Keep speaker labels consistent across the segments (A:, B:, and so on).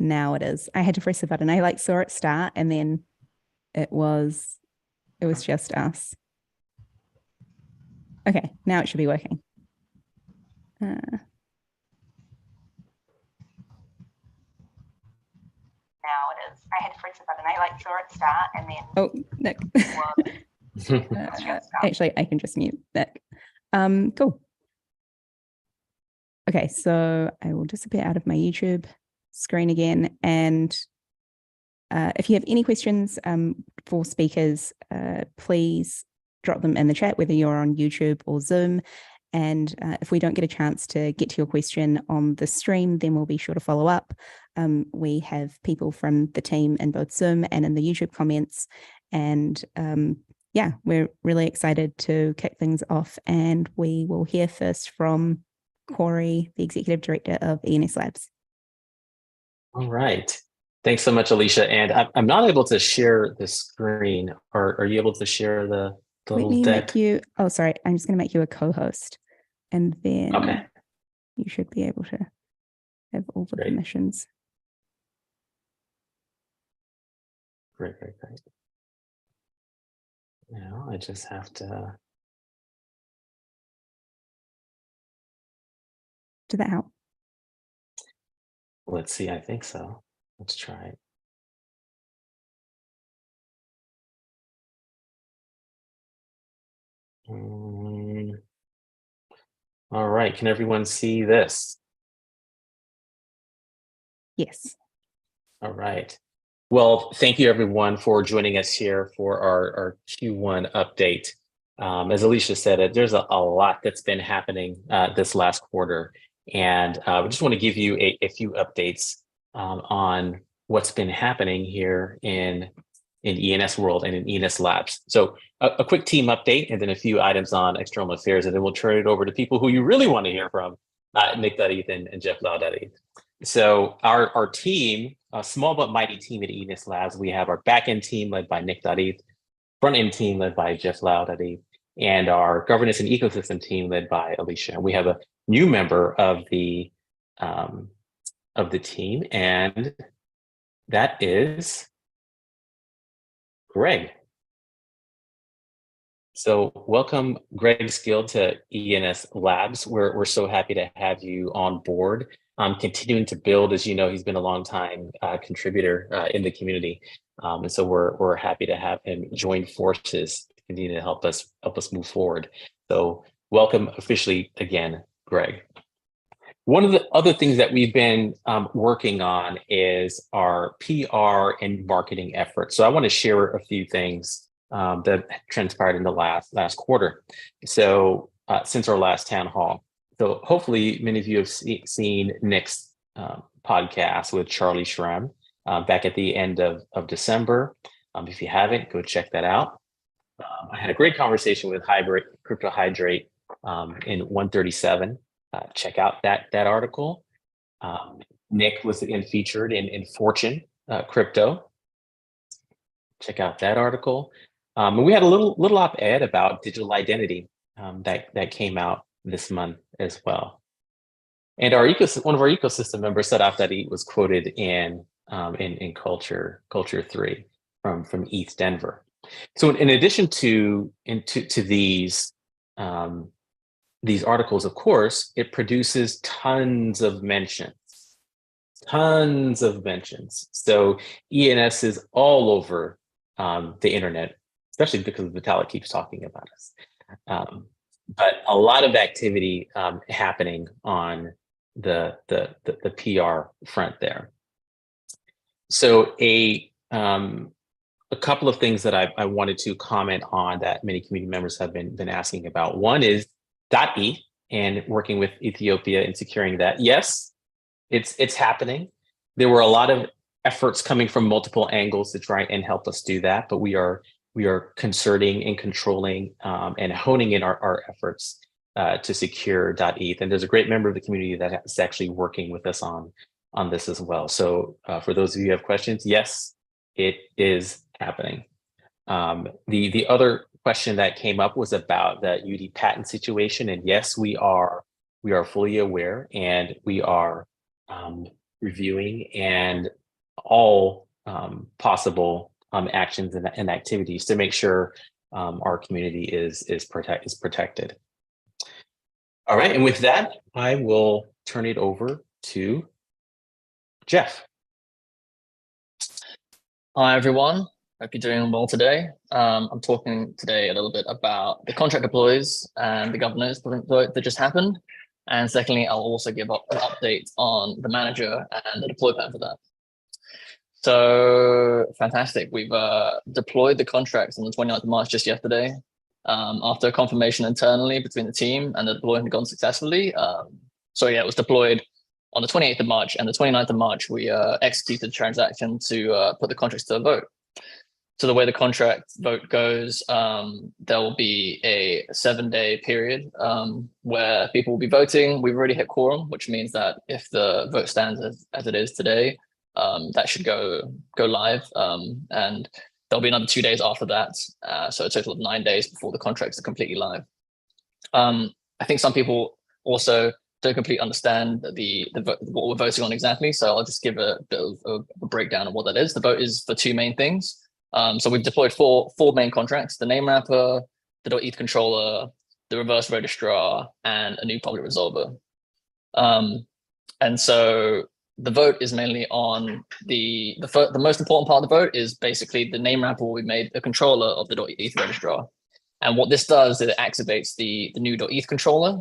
A: now it is. I had to press the button. I like saw it start and then it was just us. Okay, now it should be working. Now it is. I had to press the button. I like saw it start and then. Oh, Nick. Actually, I can just mute Nick. Cool. Okay, so I will disappear out of my YouTube screen again. And if you have any questions for speakers, please drop them in the chat, whether you're on YouTube or Zoom. And if we don't get a chance to get to your question on the stream, then we'll be sure to follow up. We have people from the team in both Zoom and in the YouTube comments. And yeah, we're really excited to kick things off. And we will hear first from Khori, the Executive Director of ENS Labs.
B: All right. Thanks so much, Alicia. And I'm not able to share the screen. Are you able to share the
A: Let me make you, oh, sorry. I'm just going to make you a co-host. And then you should be able to have all the permissions.
B: Great. Now I just have to.
A: Did that help?
B: Let's see. I think so. Let's try it. All right. Can everyone see this?
A: Yes.
B: All right. Well, thank you everyone for joining us here for our Q1 update. As Alicia said, there's a lot that's been happening this last quarter. And we just want to give you a few updates on what's been happening here in ENS world and in ENS Labs. So a quick team update and then a few items on external affairs, and then we'll turn it over to people who you really want to hear from, Nfty and jefflau.eth. So our team, a small but mighty team at ENS Labs, we have our backend team led by Nfty, front-end team led by jefflau.eth, and our governance and ecosystem team led by Alicia. And we have a new member of the team, and that is Greg. So welcome, Greg Skill, to ENS Labs. We're so happy to have you on board. Continuing to build, as you know, he's been a long time contributor in the community, and so we're happy to have him join forces to continue to help us move forward. So welcome officially again, Greg. One of the other things that we've been working on is our PR and marketing efforts. So I want to share a few things that transpired in the last quarter. So since our last town hall. So hopefully many of you have seen Nick's podcast with Charlie Shrem back at the end of December. If you haven't, go check that out. I had a great conversation with Crypto Hydrate in 137. Check out that article. Nick was again featured in Fortune Crypto. Check out that article. And we had a little op-ed about digital identity that came out this month as well. And one of our ecosystem members, Hidayath.eth, was quoted in Culture 3 from ETH Denver. So in addition to these articles, of course, it produces tons of mentions. So ENS is all over the internet, especially because Vitalik keeps talking about us. But a lot of activity happening on the PR front there. So a couple of things that I wanted to comment on that many community members have been asking about. One is .eth and working with Ethiopia and securing that. Yes, it's happening. There were a lot of efforts coming from multiple angles to try and help us do that, but we are concerting and controlling and honing in our efforts to secure .eth. And there's a great member of the community that is actually working with us on this as well. So for those of you who have questions, yes, it is happening. The other question that came up was about the UD patent situation. And yes, we are fully aware, and we are reviewing, and all possible actions and activities to make sure our community is protected. All right, and with that, I will turn it over to Jeff.
C: Hi, everyone. Hope you're doing well today. I'm talking today a little bit about the contract deploys and the governance deploy that just happened. And secondly, I'll also give an update on the manager and the deploy plan for that. So fantastic. We've deployed the contracts on the 29th of March just yesterday. After confirmation internally between the team, and the deployment had gone successfully. So yeah, it was deployed on the 28th of March, and the 29th of March, we executed the transaction to put the contracts to a vote. So the way the contract vote goes, there will be a 7-day period where people will be voting. We've already hit quorum, which means that if the vote stands as it is today, that should go live. And there'll be another 2 days after that. So a total of 9 days before the contracts are completely live. I think some people also don't completely understand what we're voting on exactly. So I'll just give a bit of a breakdown of what that is. The vote is for 2 main things. So we've deployed four main contracts: the name wrapper, the .eth controller, the reverse registrar, and a new public resolver. And so the vote is mainly on the most important part of the vote is basically the name wrapper will be made a controller of the .eth registrar. And what this does is it activates the new .eth controller,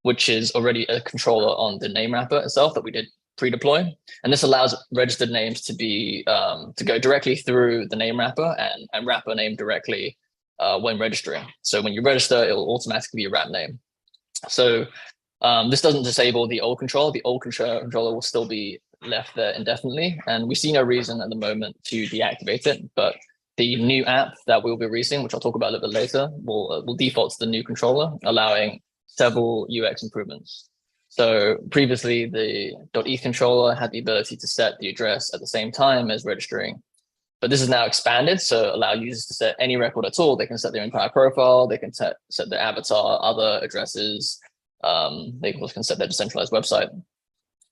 C: which is already a controller on the name wrapper itself that we did pre-deploy. And this allows registered names to be to go directly through the name wrapper and wrap a name directly when registering. So when you register, it will automatically be a wrap name. So this doesn't disable the old controller. The old controller will still be left there indefinitely. And we see no reason at the moment to deactivate it. But the new app that we'll be releasing, which I'll talk about a little bit later, will default to the new controller, allowing several UX improvements. So previously, the .eth controller had the ability to set the address at the same time as registering. But this is now expanded, so allow users to set any record at all. They can set their entire profile, they can set their avatar, other addresses, they also can set their decentralized website.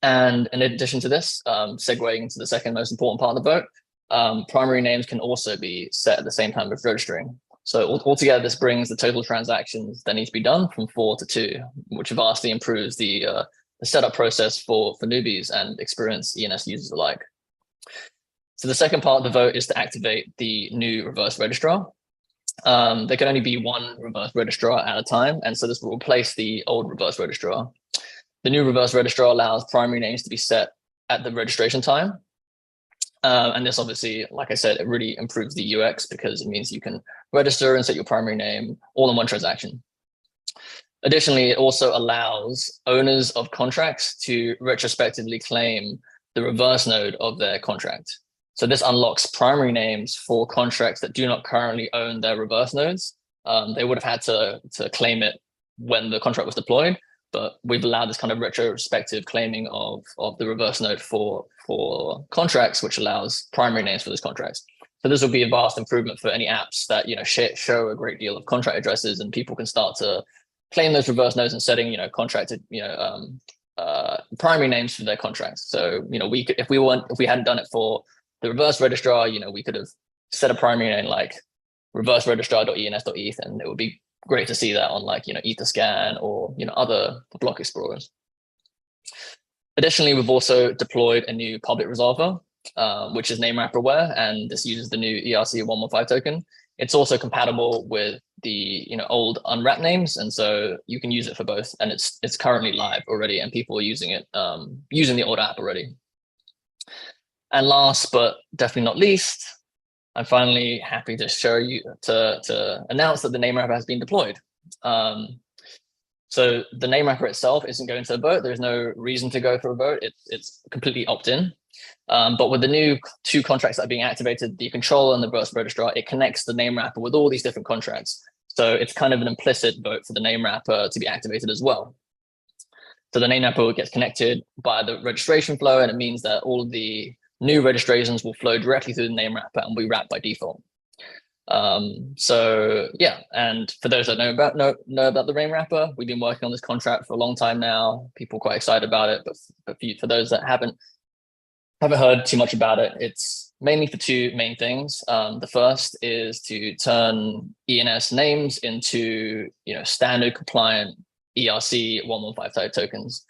C: And in addition to this, segueing into the second most important part of the vote, primary names can also be set at the same time as registering. So altogether, this brings the total transactions that need to be done from 4 to 2, which vastly improves the setup process for newbies and experienced ENS users alike. So the second part of the vote is to activate the new reverse registrar. There can only be one reverse registrar at a time, and so this will replace the old reverse registrar. The new reverse registrar allows primary names to be set at the registration time. And this obviously, like I said, it really improves the UX because it means you can register and set your primary name all in one transaction. Additionally, it also allows owners of contracts to retrospectively claim the reverse node of their contract. So this unlocks primary names for contracts that do not currently own their reverse nodes. They would have had to claim it when the contract was deployed, but we've allowed this kind of retrospective claiming of the reverse node for contracts, which allows primary names for those contracts. So this will be a vast improvement for any apps that show a great deal of contract addresses, and people can start to claim those reverse nodes and setting contracted primary names for their contracts. So we could, if we hadn't done it for the reverse registrar, we could have set a primary name like reverse registrar.ens.eth, and it would be great to see that on like Etherscan or other block explorers. Additionally, we've also deployed a new public resolver, which is name wrapper aware, and this uses the new ERC115 token. It's also compatible with the old unwrapped names, and so you can use it for both. And it's currently live already, and people are using it using the old app already. And last but definitely not least, I'm finally happy to show you to announce that the name wrapper has been deployed. So the name wrapper itself isn't going to a vote. There's no reason to go for a vote. It's completely opt-in. But with the new 2 contracts that are being activated, the controller and the reverse registrar, it connects the name wrapper with all these different contracts. So it's kind of an implicit vote for the name wrapper to be activated as well. So the name wrapper gets connected by the registration flow, and it means that all of the new registrations will flow directly through the name wrapper and be wrapped by default. So yeah, and for those that know about the name wrapper, we've been working on this contract for a long time now. People are quite excited about it, but for those that haven't, Haven't heard too much about it. It's mainly for two main things. The first is to turn ENS names into standard compliant ERC 115 type tokens.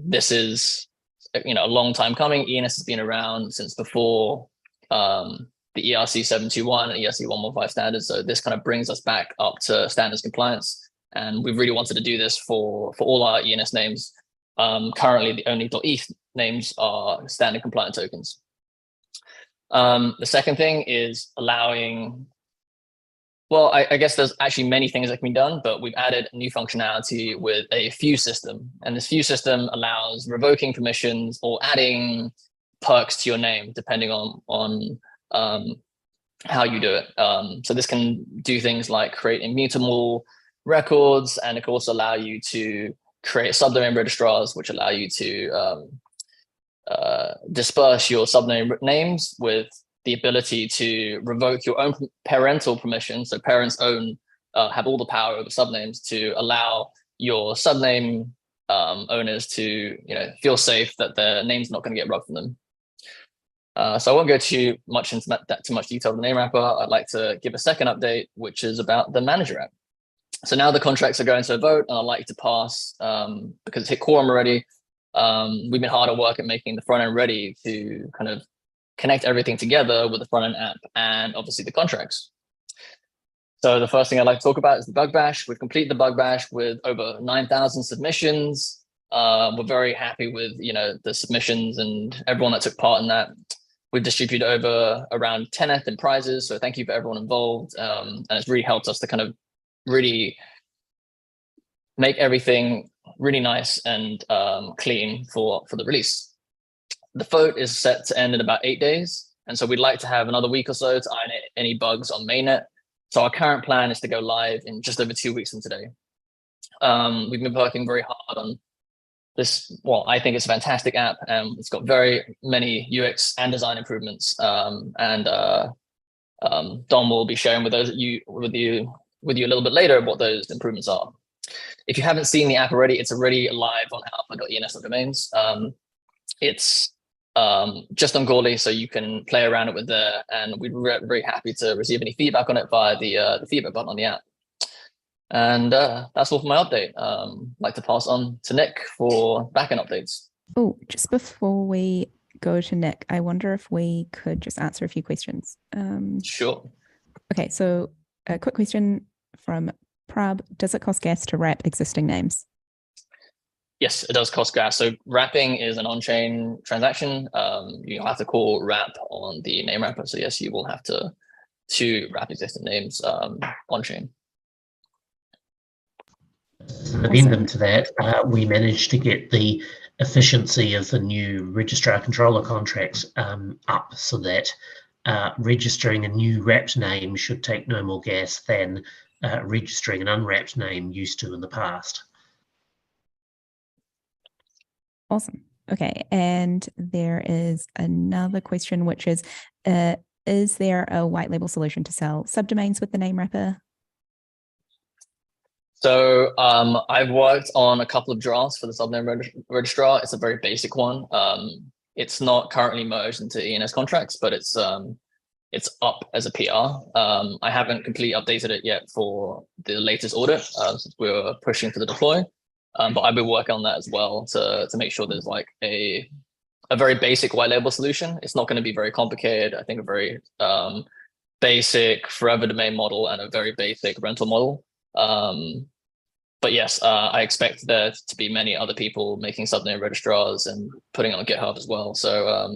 C: This is a long time coming. ENS has been around since before the ERC 721 and ERC 115 standards. So this kind of brings us back up to standards compliance. And we really wanted to do this for all our ENS names. Currently, the only .eth names are standard compliant tokens. The second thing is allowing, well, I guess there's actually many things that can be done, but we've added new functionality with a fuse system. And this fuse system allows revoking permissions or adding perks to your name, depending on how you do it. So this can do things like create immutable records, and it can also allow you to create subdomain registrars, which allow you to disperse your subdomain names with the ability to revoke your own parental permission. So parents have all the power over subnames to allow your subname owners to feel safe that their name's not going to get rubbed from them. So I won't go too much into too much detail of the name wrapper. I'd like to give a second update, which is about the manager app. So now the contracts are going to a vote, and I'd like to pass, because it's hit quorum already. We've been hard at work at making the front end ready to kind of connect everything together with the front end app and obviously the contracts. So the first thing I'd like to talk about is the bug bash. We've completed the bug bash with over 9,000 submissions. We're very happy with the submissions and everyone that took part in that. We've distributed over around 10 ETH in prizes, so thank you for everyone involved. And it's really helped us to kind of really make everything really nice and clean for the release. The vote is set to end in about 8 days. And so we'd like to have another week or so to iron any bugs on mainnet. So our current plan is to go live in just over 2 weeks from today. We've been working very hard on this. Well, I think it's a fantastic app, and it's got very many UX and design improvements. Dom will be sharing with you a little bit later what those improvements are. If you haven't seen the app already, it's already live on alpha.ens.domains. It's just on Khori, so you can play around it with there, and we're very happy to receive any feedback on it via the feedback button on the app. And that's all for my update. I'd like to pass on to Nick for backend updates.
A: Oh, just before we go to Nick, I wonder if we could just answer a few questions.
C: Sure.
A: Okay, so a quick question from Prab. Does it cost gas to wrap existing names?
C: Yes, it does cost gas. So wrapping is an on-chain transaction. You have to call wrap on the name wrapper. So yes, you will have to wrap existing names on-chain.
D: An addendum to that, we managed to get the efficiency of the new registrar controller contracts up so that registering a new wrapped name should take no more gas than registering an unwrapped name used to in the past.
A: Awesome. Okay, and there is another question, which is there a white label solution to sell subdomains with the name wrapper?
C: So I've worked on a couple of drafts for the subname registrar. It's a very basic one. It's not currently merged into ENS contracts, but it's up as a PR. I haven't completely updated it yet for the latest audit, since we're pushing for the deploy. But I've been working on that as well to make sure there's like a very basic white label solution. It's not going to be very complicated. I think a very basic forever domain model and a very basic rental model. But yes, I expect there to be many other people making subname registrars and putting it on GitHub as well. So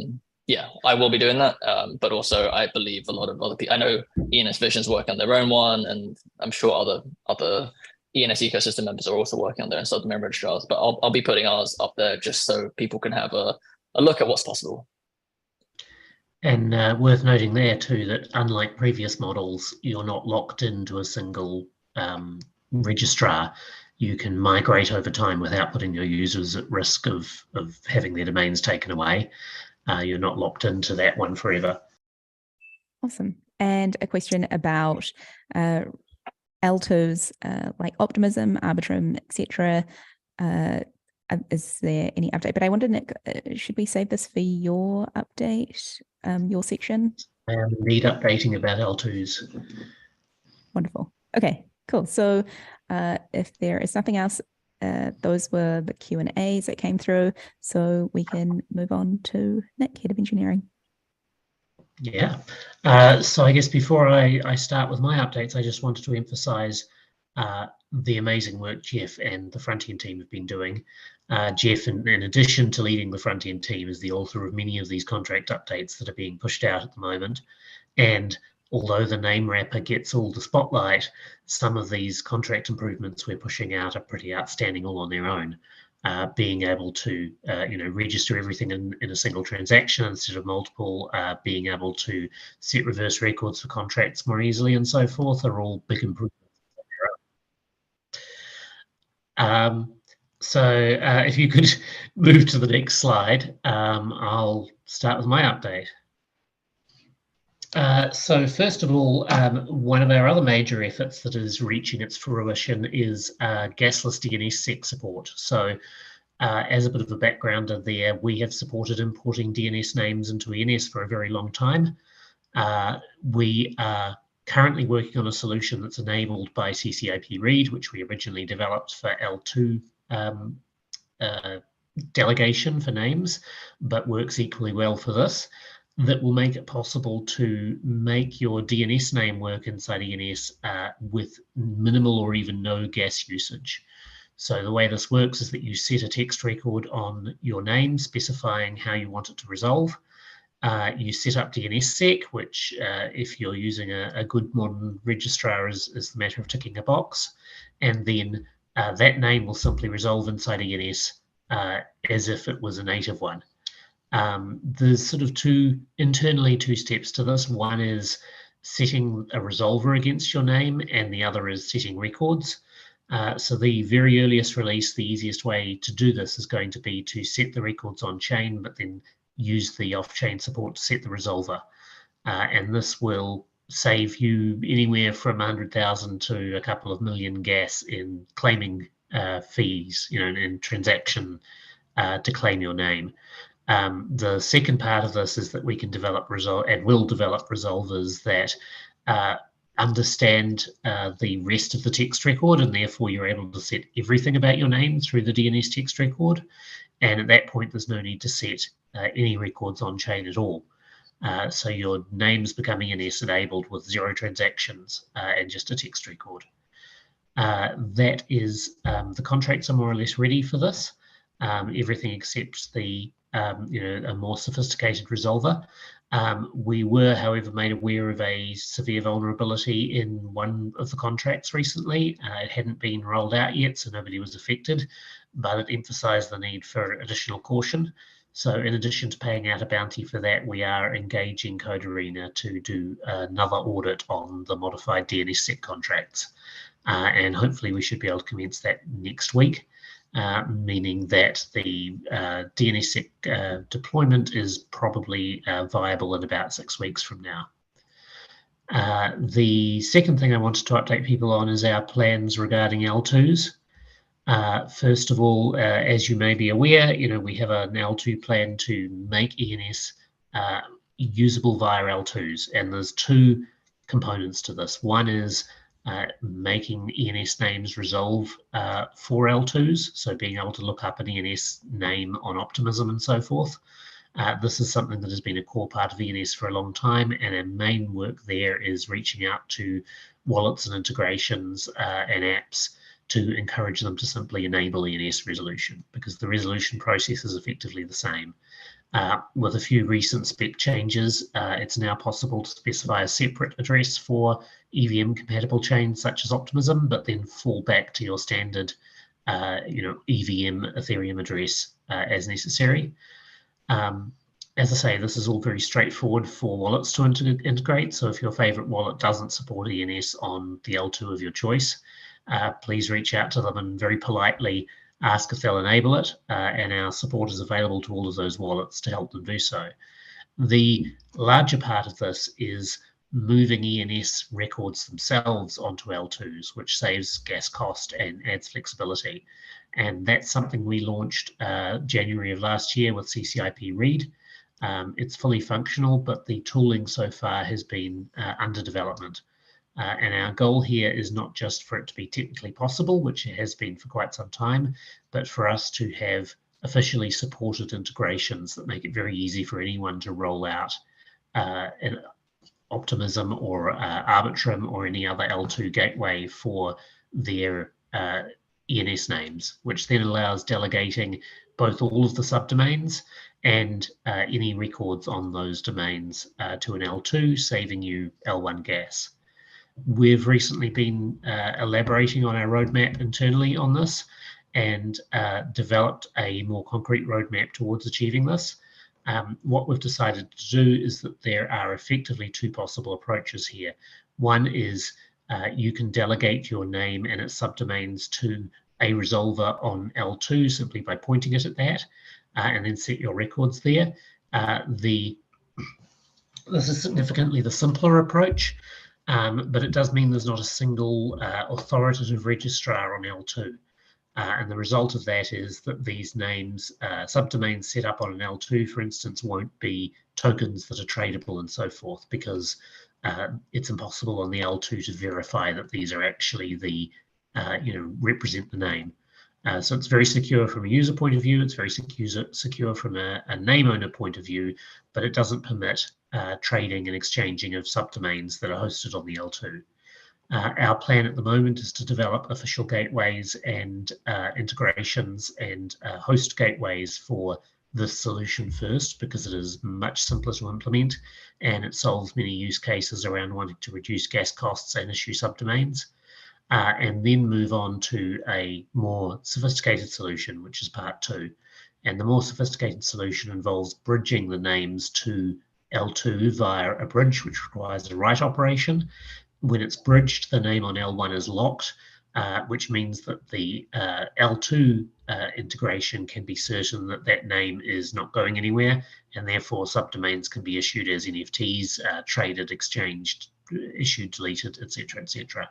C: yeah, I will be doing that. But also I believe a lot of other people, I know ENS Vision's working on their own one, and I'm sure other ENS ecosystem members are also working on their own subdomain registrars, but I'll be putting ours up there just so people can have a look at what's possible.
D: And worth noting there too that unlike previous models, you're not locked into a single registrar. You can migrate over time without putting your users at risk of having their domains taken away. You're not locked into that one forever.
A: Awesome. And a question about L2s like Optimism, Arbitrum, etc. is there any update? But I wonder, Nick, should we save this for your update, your section?
D: I am indeed updating about L2s.
A: Wonderful. Okay, cool. So if there is nothing else, those were the Q&As that came through. So we can move on to Nick, Head of Engineering.
D: Yeah. So I guess before I start with my updates, I just wanted to emphasize the amazing work Jeff and the front-end team have been doing. Jeff, in addition to leading the front-end team, is the author of many of these contract updates that are being pushed out at the moment. And although the name wrapper gets all the spotlight, some of these contract improvements we're pushing out are pretty outstanding all on their own. Being able to register everything in a single transaction instead of multiple, being able to set reverse records for contracts more easily and so forth are all big improvements. If you could move to the next slide, I'll start with my update. So first of all, one of our other major efforts that is reaching its fruition is gasless DNS-sec support. So as a bit of a backgrounder there, we have supported importing DNS names into ENS for a very long time. We are currently working on a solution that's enabled by CCIP read, which we originally developed for L2 delegation for names, but works equally well for this, that will make it possible to make your DNS name work inside ENS with minimal or even no gas usage. So the way this works is that you set a text record on your name specifying how you want it to resolve. You set up DNS-sec, which if you're using a good modern registrar is the matter of ticking a box. And then that name will simply resolve inside ENS as if it was a native one. There's sort of two steps to this. One is setting a resolver against your name, and the other is setting records. So the very earliest release, the easiest way to do this is going to be to set the records on chain, but then use the off-chain support to set the resolver. And this will save you anywhere from 100,000 to a couple of million gas in claiming fees, and transaction to claim your name. The second part of this is that we can develop will develop resolvers that understand the rest of the text record, and therefore you're able to set everything about your name through the DNS text record. And at that point, there's no need to set any records on chain at all. So your name's becoming ENS enabled with 0 transactions and just a text record. That is, the contracts are more or less ready for this. Everything except the a more sophisticated resolver. We were, however, made aware of a severe vulnerability in one of the contracts recently. It hadn't been rolled out yet, so nobody was affected, but it emphasized the need for additional caution. So in addition to paying out a bounty for that, we are engaging Code Arena to do another audit on the modified DNS-sec contracts. And hopefully we should be able to commence that next week. Meaning that the DNS-sec deployment is probably viable in about 6 weeks from now. The second thing I wanted to update people on is our plans regarding L2s. First of all, as you may be aware, we have an L2 plan to make ENS usable via L2s, and there's 2 components to this. One is making ENS names resolve for L2s, so being able to look up an ENS name on Optimism and so forth. This is something that has been a core part of ENS for a long time, and our main work there is reaching out to wallets and integrations and apps to encourage them to simply enable ENS resolution, because the resolution process is effectively the same. With a few recent spec changes, it's now possible to specify a separate address for EVM compatible chains such as Optimism, but then fall back to your standard, EVM Ethereum address as necessary. As I say, this is all very straightforward for wallets to integrate. So if your favorite wallet doesn't support ENS on the L2 of your choice, please reach out to them and very politely ask if they'll enable it, and our support is available to all of those wallets to help them do so. The larger part of this is moving ENS records themselves onto L2s, which saves gas cost and adds flexibility. And that's something we launched January of last year with CCIP read. It's fully functional, but the tooling so far has been under development. And our goal here is not just for it to be technically possible, which it has been for quite some time, but for us to have officially supported integrations that make it very easy for anyone to roll out an Optimism or Arbitrum or any other L2 gateway for their ENS names, which then allows delegating both all of the subdomains and any records on those domains to an L2, saving you L1 gas. We've recently been elaborating on our roadmap internally on this and developed a more concrete roadmap towards achieving this. What we've decided to do is that there are effectively two possible approaches here. One is you can delegate your name and its subdomains to a resolver on L2 simply by pointing it at that, and then set your records there. This is significantly the simpler approach, but it does mean there's not a single authoritative registrar on L2. And the result of that is that these names, subdomains set up on an L2, for instance, won't be tokens that are tradable and so forth, because it's impossible on the L2 to verify that these are actually the, represent the name. So it's very secure from a user point of view. It's very secure from a name owner point of view, but it doesn't permit trading and exchanging of subdomains that are hosted on the L2. Our plan at the moment is to develop official gateways and integrations and host gateways for this solution first, because it is much simpler to implement and it solves many use cases around wanting to reduce gas costs and issue subdomains, and then move on to a more sophisticated solution, which is part 2. And the more sophisticated solution involves bridging the names to L2 via a bridge, which requires a write operation. When it's bridged, the name on L1 is locked, which means that the L2 integration can be certain that that name is not going anywhere, and therefore subdomains can be issued as NFTs, traded, exchanged, issued, deleted, etc., etc.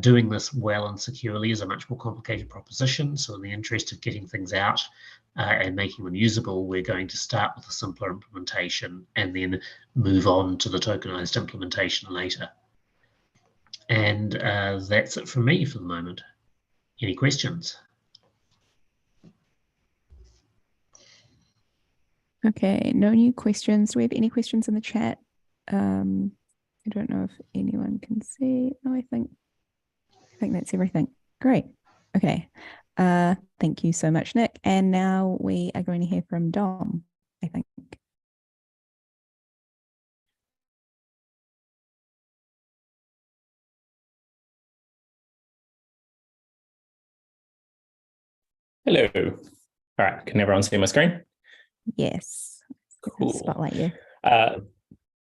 D: Doing this well and securely is a much more complicated proposition. So in the interest of getting things out and making them usable, we're going to start with a simpler implementation and then move on to the tokenized implementation later. And that's it from me for the moment. Any questions?
A: Okay, no new questions. Do we have any questions in the chat? I don't know if anyone can see. No, I think that's everything. Great. Okay. Thank you so much, Nick. And now we are going to hear from Dom, I think.
B: Hello. All right. Can everyone see my screen?
A: Yes.
B: Cool.
A: Spotlight you.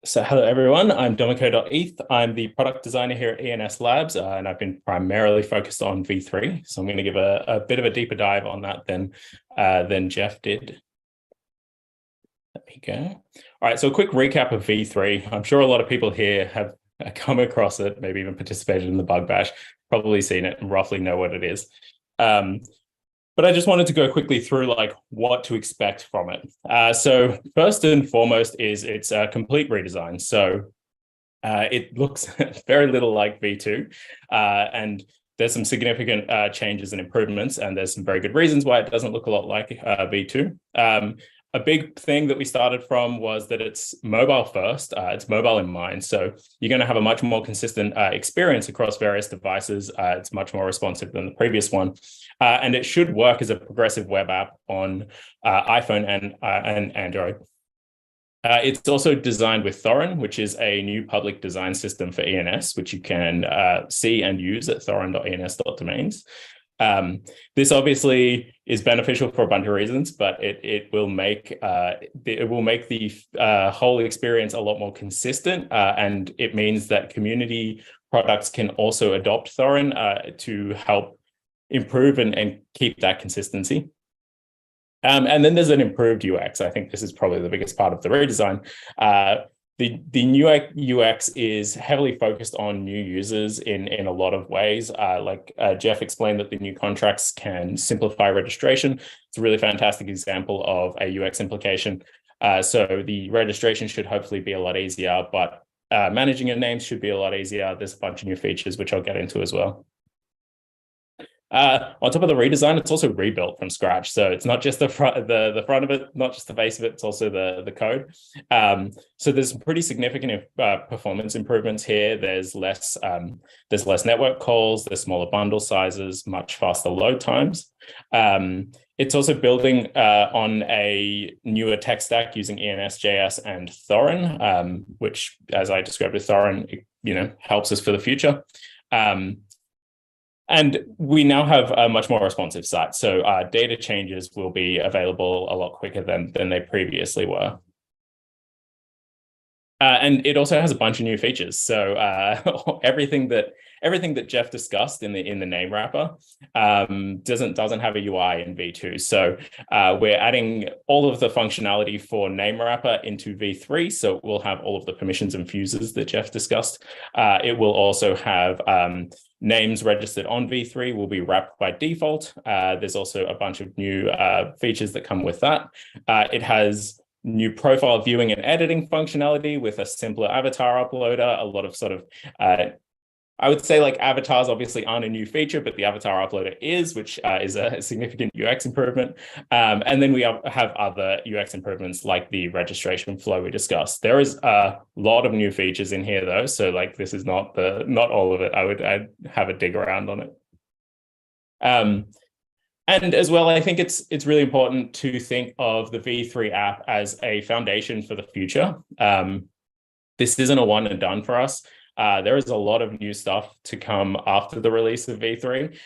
B: So hello, everyone. I'm domiko.eth. I'm the product designer here at ENS Labs, and I've been primarily focused on V3. So I'm going to give a bit of a deeper dive on that than Jeff did. There we go. All right. So a quick recap of V3. I'm sure a lot of people here have come across it, maybe even participated in the bug bash, probably seen it and roughly know what it is. But I just wanted to go quickly through like what to expect from it. So first and foremost is it's a complete redesign. So it looks very little like V2, and there's some significant changes and improvements, and there's some very good reasons why it doesn't look a lot like V2. A big thing that we started from was that it's mobile first. It's mobile in mind. So you're going to have a much more consistent experience across various devices. It's much more responsive than the previous one. And it should work as a progressive web app on iPhone and Android. It's also designed with Thorin, which is a new public design system for ENS, which you can see and use at thorin.ens.domains. This obviously is beneficial for a bunch of reasons, but it will make the whole experience a lot more consistent, and it means that community products can also adopt Thorin to help improve and keep that consistency. And then there's an improved UX. I think this is probably the biggest part of the redesign.
E: the new UX is heavily focused on new users in a lot of ways. Like Jeff explained, that the new contracts can simplify registration. It's a really fantastic example of a UX implication. So the registration should hopefully be a lot easier, but managing your names should be a lot easier. There's a bunch of new features, which I'll get into as well. On top of the redesign, it's also rebuilt from scratch. So it's not just the front of it, not just the base of it, it's also the code. So there's some pretty significant performance improvements here. There's less network calls, there's smaller bundle sizes, much faster load times. It's also building on a newer tech stack using ENS.js and Thorin, which, as I described with Thorin, helps us for the future. And we now have a much more responsive site. So data changes will be available a lot quicker than they previously were. And it also has a bunch of new features. So everything that Jeff discussed in the name wrapper doesn't have a UI in V2. So we're adding all of the functionality for name wrapper into V3. So we'll have all of the permissions and fuses that Jeff discussed. It will also have names registered on V3 will be wrapped by default. There's also a bunch of new features that come with that. It has new profile viewing and editing functionality with a simpler avatar uploader, a lot of sort of, I would say like avatars obviously aren't a new feature, but the avatar uploader is, which is a significant UX improvement. And then we have other UX improvements like the registration flow we discussed. There is a lot of new features in here though. So like this is not all of it. I'd have a dig around on it. And as well, I think it's really important to think of the V3 app as a foundation for the future. This isn't a one and done for us. There is a lot of new stuff to come after the release of V3.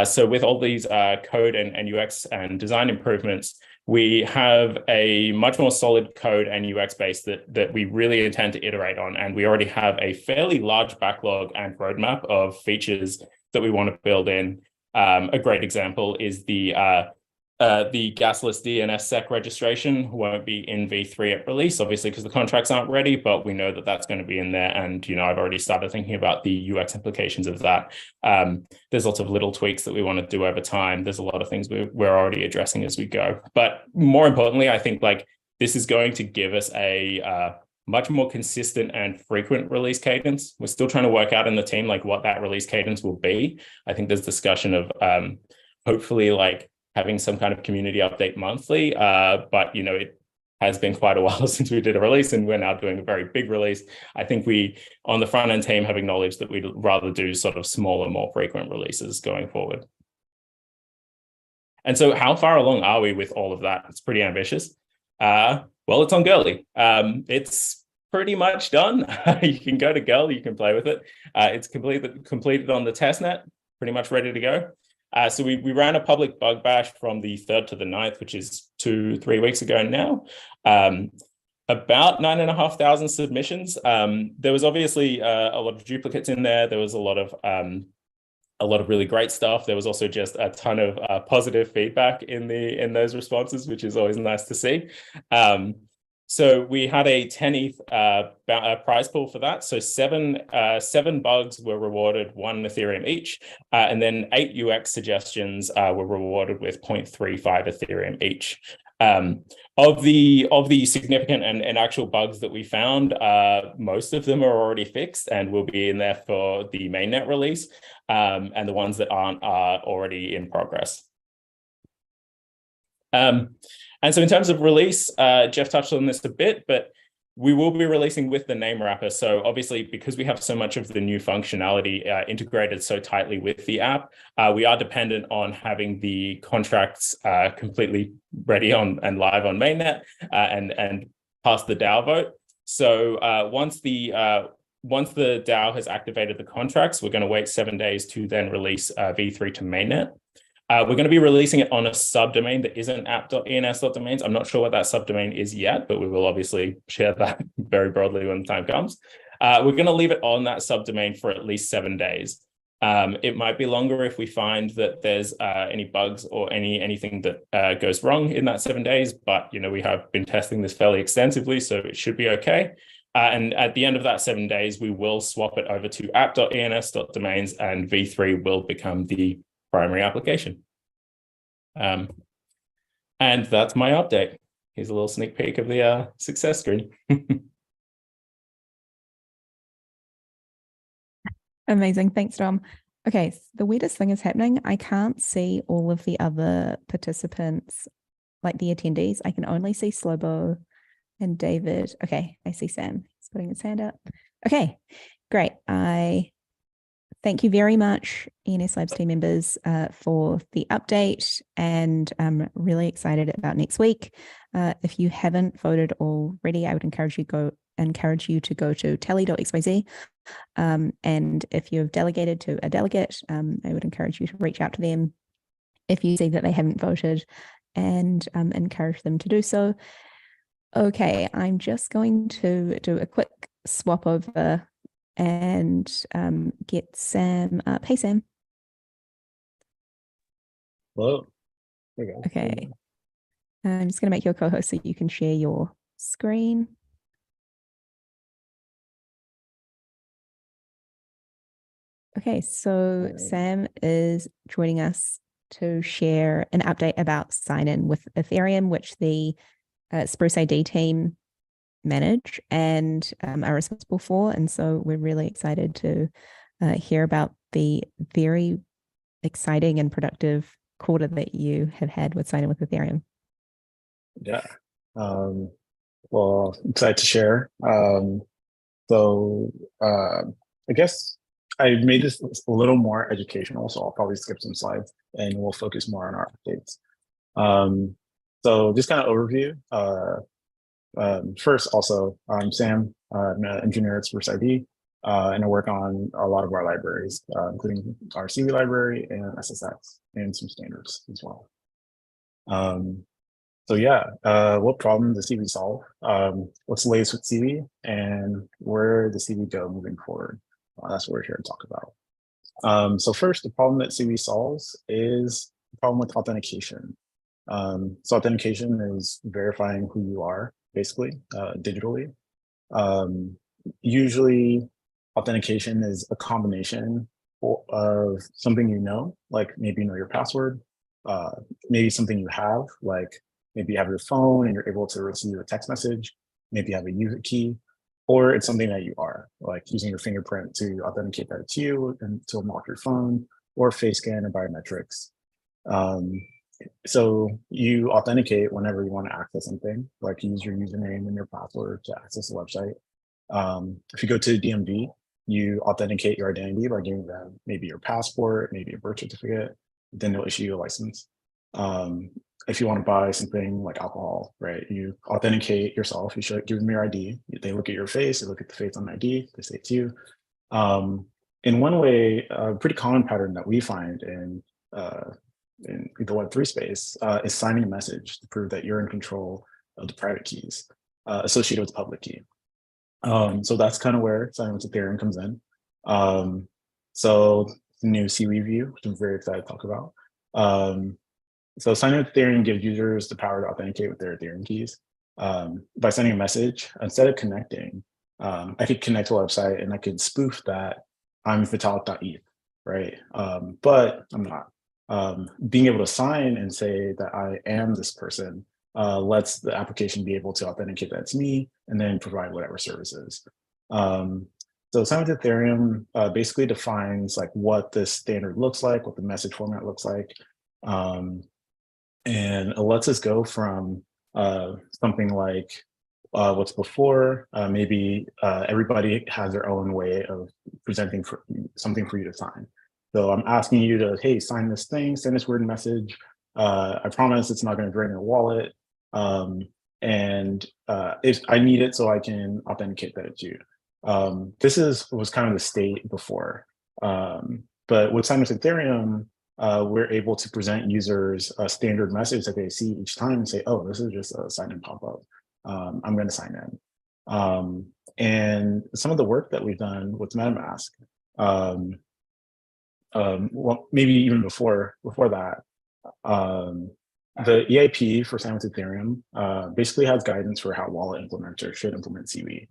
E: So with all these code and UX and design improvements, we have a much more solid code and UX base that we really intend to iterate on. And we already have a fairly large backlog and roadmap of features that we want to build in. A great example is the gasless DNS sec registration won't be in V3 at release, obviously, because the contracts aren't ready, but we know that that's going to be in there. And, I've already started thinking about the UX implications of that. There's lots of little tweaks that we want to do over time. There's a lot of things we're already addressing as we go. But more importantly, I think like this is going to give us a much more consistent and frequent release cadence. We're still trying to work out in the team like what that release cadence will be. I think there's discussion of hopefully like having some kind of community update monthly, but it has been quite a while since we did a release, and we're now doing a very big release. I think we on the front end team have acknowledged that we'd rather do sort of smaller, more frequent releases going forward. And so how far along are we with all of that? It's pretty ambitious. Well, it's on Girly. It's pretty much done. You can go to Girl, you can play with it. It's completed on the testnet, pretty much ready to go. So we ran a public bug bash from the 3rd to the 9th, which is 2-3 weeks ago now. About 9,500 submissions. There was obviously a lot of duplicates in there. There was a lot of really great stuff. There was also just a ton of positive feedback in those responses, which is always nice to see. So we had a 10 ETH prize pool for that. So seven bugs were rewarded 1 Ethereum each, and then 8 UX suggestions were rewarded with 0.35 Ethereum each. Of the significant and actual bugs that we found, most of them are already fixed and will be in there for the mainnet release, and the ones that aren't are already in progress. And so in terms of release, Jeff touched on this a bit, but we will be releasing with the name wrapper. So obviously, because we have so much of the new functionality integrated so tightly with the app, we are dependent on having the contracts completely ready on and live on mainnet and pass the DAO vote. So once the DAO has activated the contracts, we're going to wait 7 days to then release V3 to mainnet. We're going to be releasing it on a subdomain that isn't app.ens.domains. I'm not sure what that subdomain is yet, but we will obviously share that very broadly when the time comes. We're going to leave it on that subdomain for at least 7 days. It might be longer if we find that there's any bugs or anything that goes wrong in that 7 days, but we have been testing this fairly extensively, so it should be okay. And at the end of that 7 days, we will swap it over to app.ens.domains, and V3 will become the primary application. And that's my update. Here's a little sneak peek of the success screen.
A: Amazing. Thanks, Dom. Okay, the weirdest thing is happening. I can't see all of the other participants, like the attendees. I can only see Slobo and David. Okay, I see Sam. He's putting his hand up. Okay, great. I thank you very much, ENS Labs team members, for the update, and I'm really excited about next week. If you haven't voted already, I would encourage you to go to tally.xyz. And if you've delegated to a delegate, I would encourage you to reach out to them if you see that they haven't voted, and encourage them to do so. Okay, I'm just going to do a quick swap over and get Sam up. Hey, Sam.
F: Hello. There you go.
A: Okay. I'm just going to make you a co-host so you can share your screen. Okay, so Sam is joining us to share an update about sign-in with Ethereum, which the SpruceID team manage and are responsible for. And so we're really excited to hear about the very exciting and productive quarter that you have had with sign-in with Ethereum.
F: Yeah. Well, excited to share. I guess I made this a little more educational, so I'll probably skip some slides and we'll focus more on our updates. So just kind of overview. First, also, I'm Sam. I'm an engineer at SpruceID, and I work on a lot of our libraries, including our CV library and SSX and some standards as well. So yeah, what problem does CV solve? What's the latest with CV, and where does CV go moving forward? That's what we're here to talk about. So first, the problem that CV solves is the problem with authentication. So authentication is verifying who you are, basically, digitally. Usually, authentication is a combination of something you know, like maybe you know your password, maybe something you have, like maybe you have your phone and you're able to receive a text message, maybe you have a user key, or it's something that you are, like using your fingerprint to authenticate that it's you and to unlock your phone, or face scan and biometrics. So you authenticate whenever you want to access something, like you use your username and your password to access the website. If you go to DMV, you authenticate your identity by giving them maybe your passport, maybe a birth certificate, then they'll issue you a license. If you want to buy something like alcohol, right, you authenticate yourself, you give them your ID, they look at your face, they look at the face on the ID, they say it's you. In one way, a pretty common pattern that we find in the Web3 space is signing a message to prove that you're in control of the private keys associated with the public key. So that's kind of where signing with Ethereum comes in. So the new CV view, which I'm very excited to talk about. So signing with Ethereum gives users the power to authenticate with their Ethereum keys. By sending a message, instead of connecting, I could connect to a website and I could spoof that I'm vitalik.eth, right? But I'm not. Being able to sign and say that I am this person lets the application be able to authenticate that it's me and then provide whatever services. So sign with Ethereum basically defines like what the standard looks like, what the message format looks like. And it lets us go from something like what's before, maybe everybody has their own way of presenting something for you to sign. So I'm asking you to, hey, sign this thing, send this weird message. I promise it's not going to drain your wallet. And if I need it so I can authenticate that it's you. This was kind of the state before. But with Sign with Ethereum, we're able to present users a standard message that they see each time and say, oh, this is just a sign-in pop-up. I'm going to sign in. And some of the work that we've done with MetaMask, well, maybe even before that, the EIP for Sign with Ethereum basically has guidance for how wallet implementers should implement CV.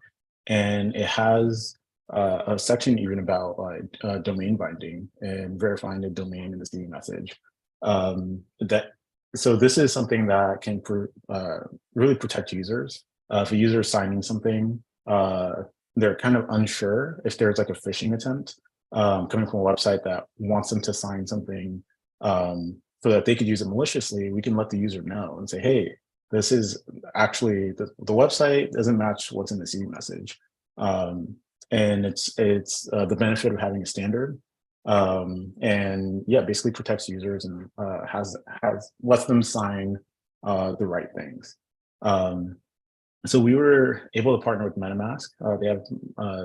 F: and it has a section even about like domain binding and verifying the domain in the CV message. So this is something that can really protect users. If a user is signing something, they're kind of unsure if there's like a phishing attempt coming from a website that wants them to sign something so that they could use it maliciously. We can let the user know and say, hey, this is actually the website doesn't match what's in the CV message. And it's the benefit of having a standard. And yeah, basically protects users and lets them sign the right things. So we were able to partner with MetaMask. They have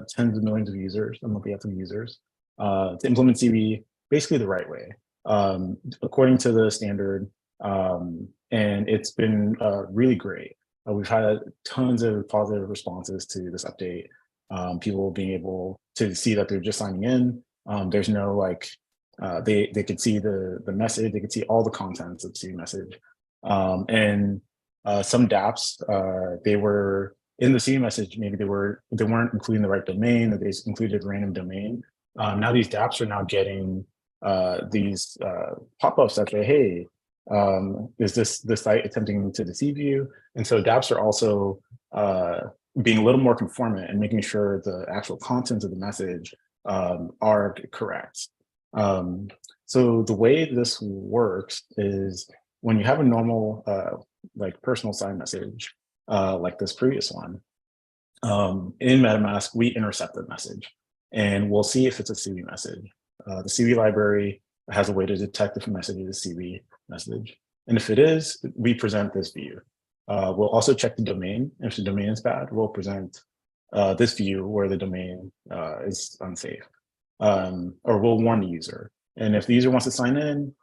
F: tens of millions of users, monthly active users, to implement CV basically the right way, according to the standard. And it's been really great. We've had tons of positive responses to this update. People being able to see that they're just signing in. There's no like, they could see the message, they could see all the contents of the CV message. And some dApps, they were in the CV message, maybe they weren't including the right domain, or they included random domain. Now these dApps are now getting these pop-ups that say, hey, is this the site attempting to deceive you? And so dApps are also being a little more conformant and making sure the actual contents of the message are correct. So the way this works is when you have a normal like personal sign message, like this previous one, in MetaMask, we intercept the message and we'll see if it's a CV message. The CV library has a way to detect if a message is a CV message. And if it is, we present this view. We'll also check the domain. If the domain is bad, we'll present this view where the domain is unsafe, or we'll warn the user. And if the user wants to sign in,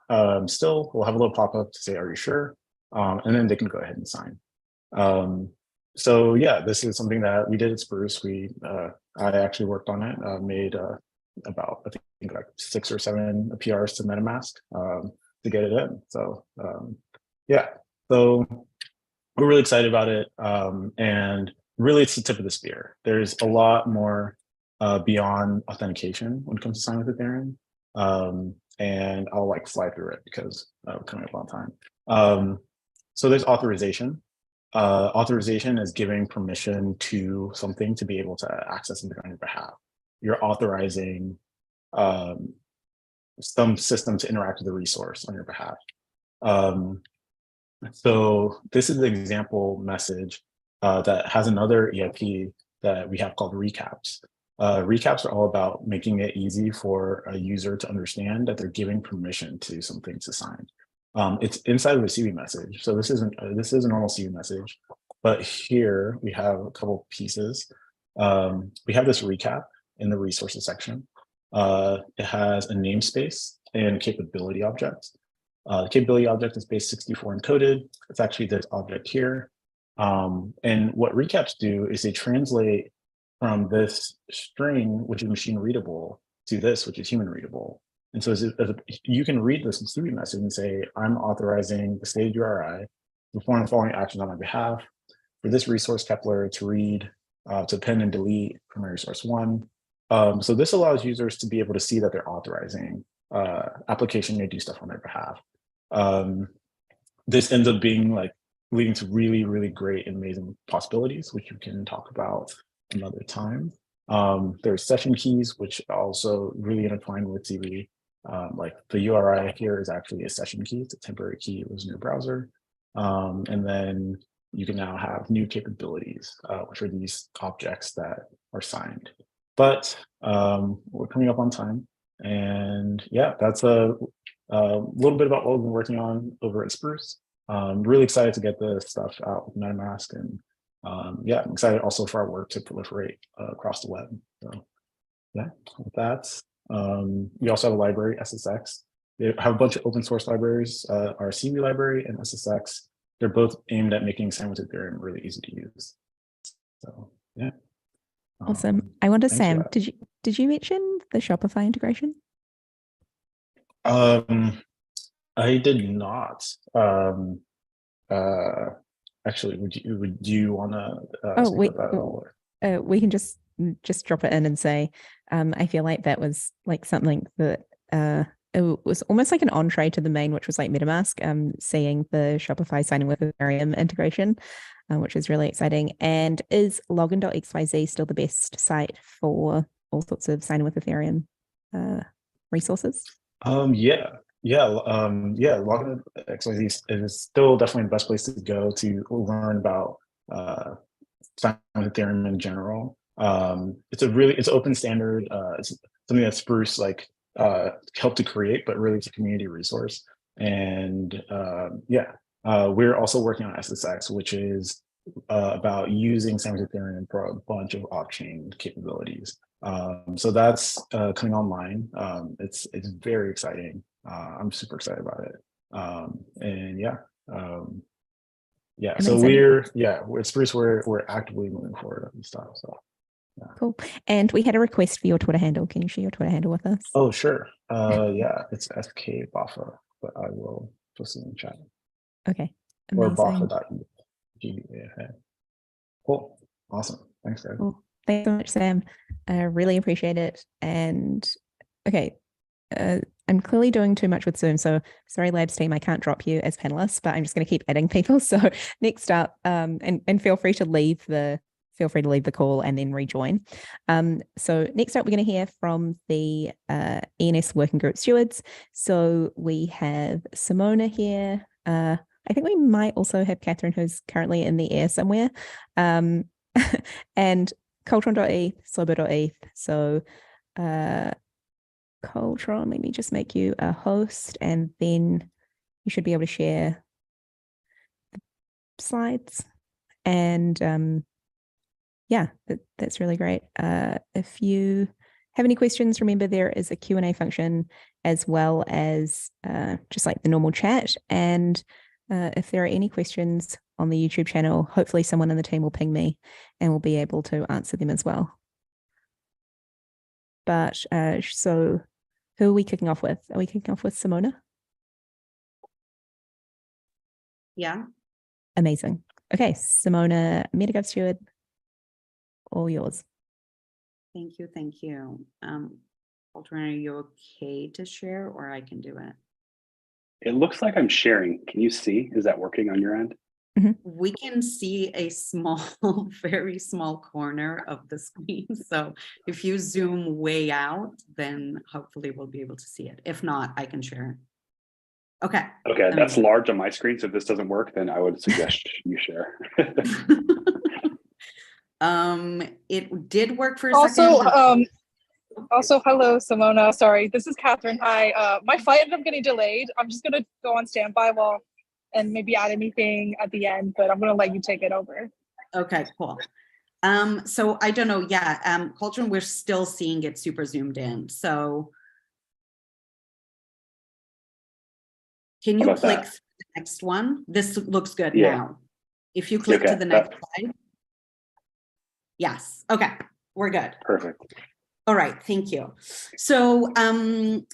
F: still, we'll have a little pop-up to say, are you sure? And then they can go ahead and sign. So yeah, this is something that we did at Spruce. I actually worked on it, made about, I think like 6 or 7 PRs to MetaMask to get it in. So yeah, so we're really excited about it. And really it's the tip of the spear. There's a lot more beyond authentication when it comes to signing with Ethereum. And I'll like fly through it because we're coming up on time. So there's authorization. Authorization is giving permission to something to be able to access something on your behalf. You're authorizing some system to interact with the resource on your behalf. So this is the example message that has another EIP that we have called recaps. Recaps are all about making it easy for a user to understand that they're giving permission to something to sign. It's inside of a CV message. So this is a normal CV message, but here we have a couple pieces. We have this recap in the resources section. It has a namespace and capability object. The capability object is base 64 encoded. It's actually this object here. And what recaps do is they translate from this string, which is machine readable, to this, which is human readable. And so you can read this CV message and say, I'm authorizing the stated URI to perform the following actions on my behalf for this resource Kepler to read, to append and delete from my resource 1. So this allows users to be able to see that they're authorizing application to do stuff on their behalf. This ends up being like leading to really, really great and amazing possibilities, which we can talk about another time. There's session keys, which also really intertwine with CV. Like the URI here is actually a session key. It's a temporary key that lives in your browser. And then you can now have new capabilities, which are these objects that are signed. But we're coming up on time. And yeah, that's a little bit about what we've been working on over at Spruce. Really excited to get this stuff out with MetaMask, and yeah, I'm excited also for our work to proliferate across the web. So yeah, with that, we also have a library, SSX. They have a bunch of open source libraries, our CV library and SSX. They're both aimed at making Sign with Ethereum really easy to use. So yeah.
A: Awesome. I wonder,
F: thanks
A: Sam, did you mention the Shopify integration?
F: I did not. Actually, would you want to speak about that at all?
A: we can just drop it in and say, I feel like that was like something that it was almost like an entree to the main, which was like MetaMask, seeing the Shopify signing with Ethereum integration, which is really exciting. And is login.xyz still the best site for all sorts of signing with Ethereum resources?
F: Login.xyz is still definitely the best place to go to learn about signing with Ethereum in general. It's open standard. It's something that Spruce helped to create, but really it's a community resource. And we're also working on SSX, which is about using signing with Ethereum for a bunch of off-chain capabilities. So that's coming online. It's very exciting. I'm super excited about it. So with Spruce, we're actively moving forward on this stuff. So yeah.
A: Cool. And we had a request for your Twitter handle. Can you share your Twitter handle with us?
F: Oh, sure. It's SK Baffa, but I will post it in the chat.
A: Okay. Amazing.
F: Or Baffa.eth. Cool. Awesome. Thanks, Greg.
A: Cool. Thanks so much, Sam. I really appreciate it. And okay, I'm clearly doing too much with Zoom. So sorry, Labs team, I can't drop you as panelists, but I'm just going to keep adding people. So next up, and feel free to leave the call and then rejoin. So next up, we're going to hear from the ENS Working Group Stewards. So we have Simona here. I think we might also have Catherine, who's currently in the air somewhere, and coltron.eth, slobo.eth. So Coltron, let me just make you a host, and then you should be able to share the slides. And that's really great. If you have any questions, remember there is a Q&A function as well as just like the normal chat. And if there are any questions on the YouTube channel, hopefully someone in the team will ping me and we'll be able to answer them as well. But so who are we kicking off with? Are we kicking off with Simona?
G: Yeah.
A: Amazing. Okay, Simona, MetaGov Steward, all yours.
G: Thank you. Thank you. Colton, are you okay to share, or I can do it?
H: It looks like I'm sharing. Can you see? Is that working on your end?
A: Mm-hmm.
G: We can see a small, very small corner of the screen. So if you zoom way out, then hopefully we'll be able to see it. If not, I can share it. Okay.
H: Okay, that's large on my screen. So if this doesn't work, then I would suggest you share.
G: It did work for a second.
I: Also, hello, Simona. Sorry, this is Catherine. Hi. My flight ended up getting delayed. I'm just gonna go on standby and maybe add anything at the end, but I'm gonna let you take it over.
G: Okay, cool. So I don't know. Yeah, Colton, we're still seeing it super zoomed in. So can you click to the next one? This looks good now. If you click to the next slide. Yes. Okay, we're good.
H: Perfect.
G: All right, thank you. So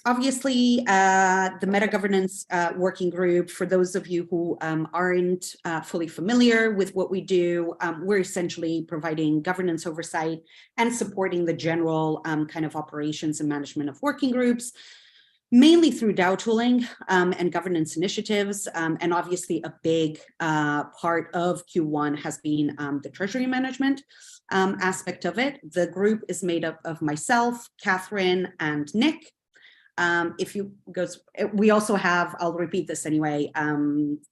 G: obviously, the Meta Governance Working Group, for those of you who aren't fully familiar with what we do, we're essentially providing governance oversight and supporting the general kind of operations and management of working groups, mainly through DAO tooling and governance initiatives. And obviously a big part of Q1 has been the treasury management aspect of it. The group is made up of myself, Catherine, and Nick. We also have, I'll repeat this anyway,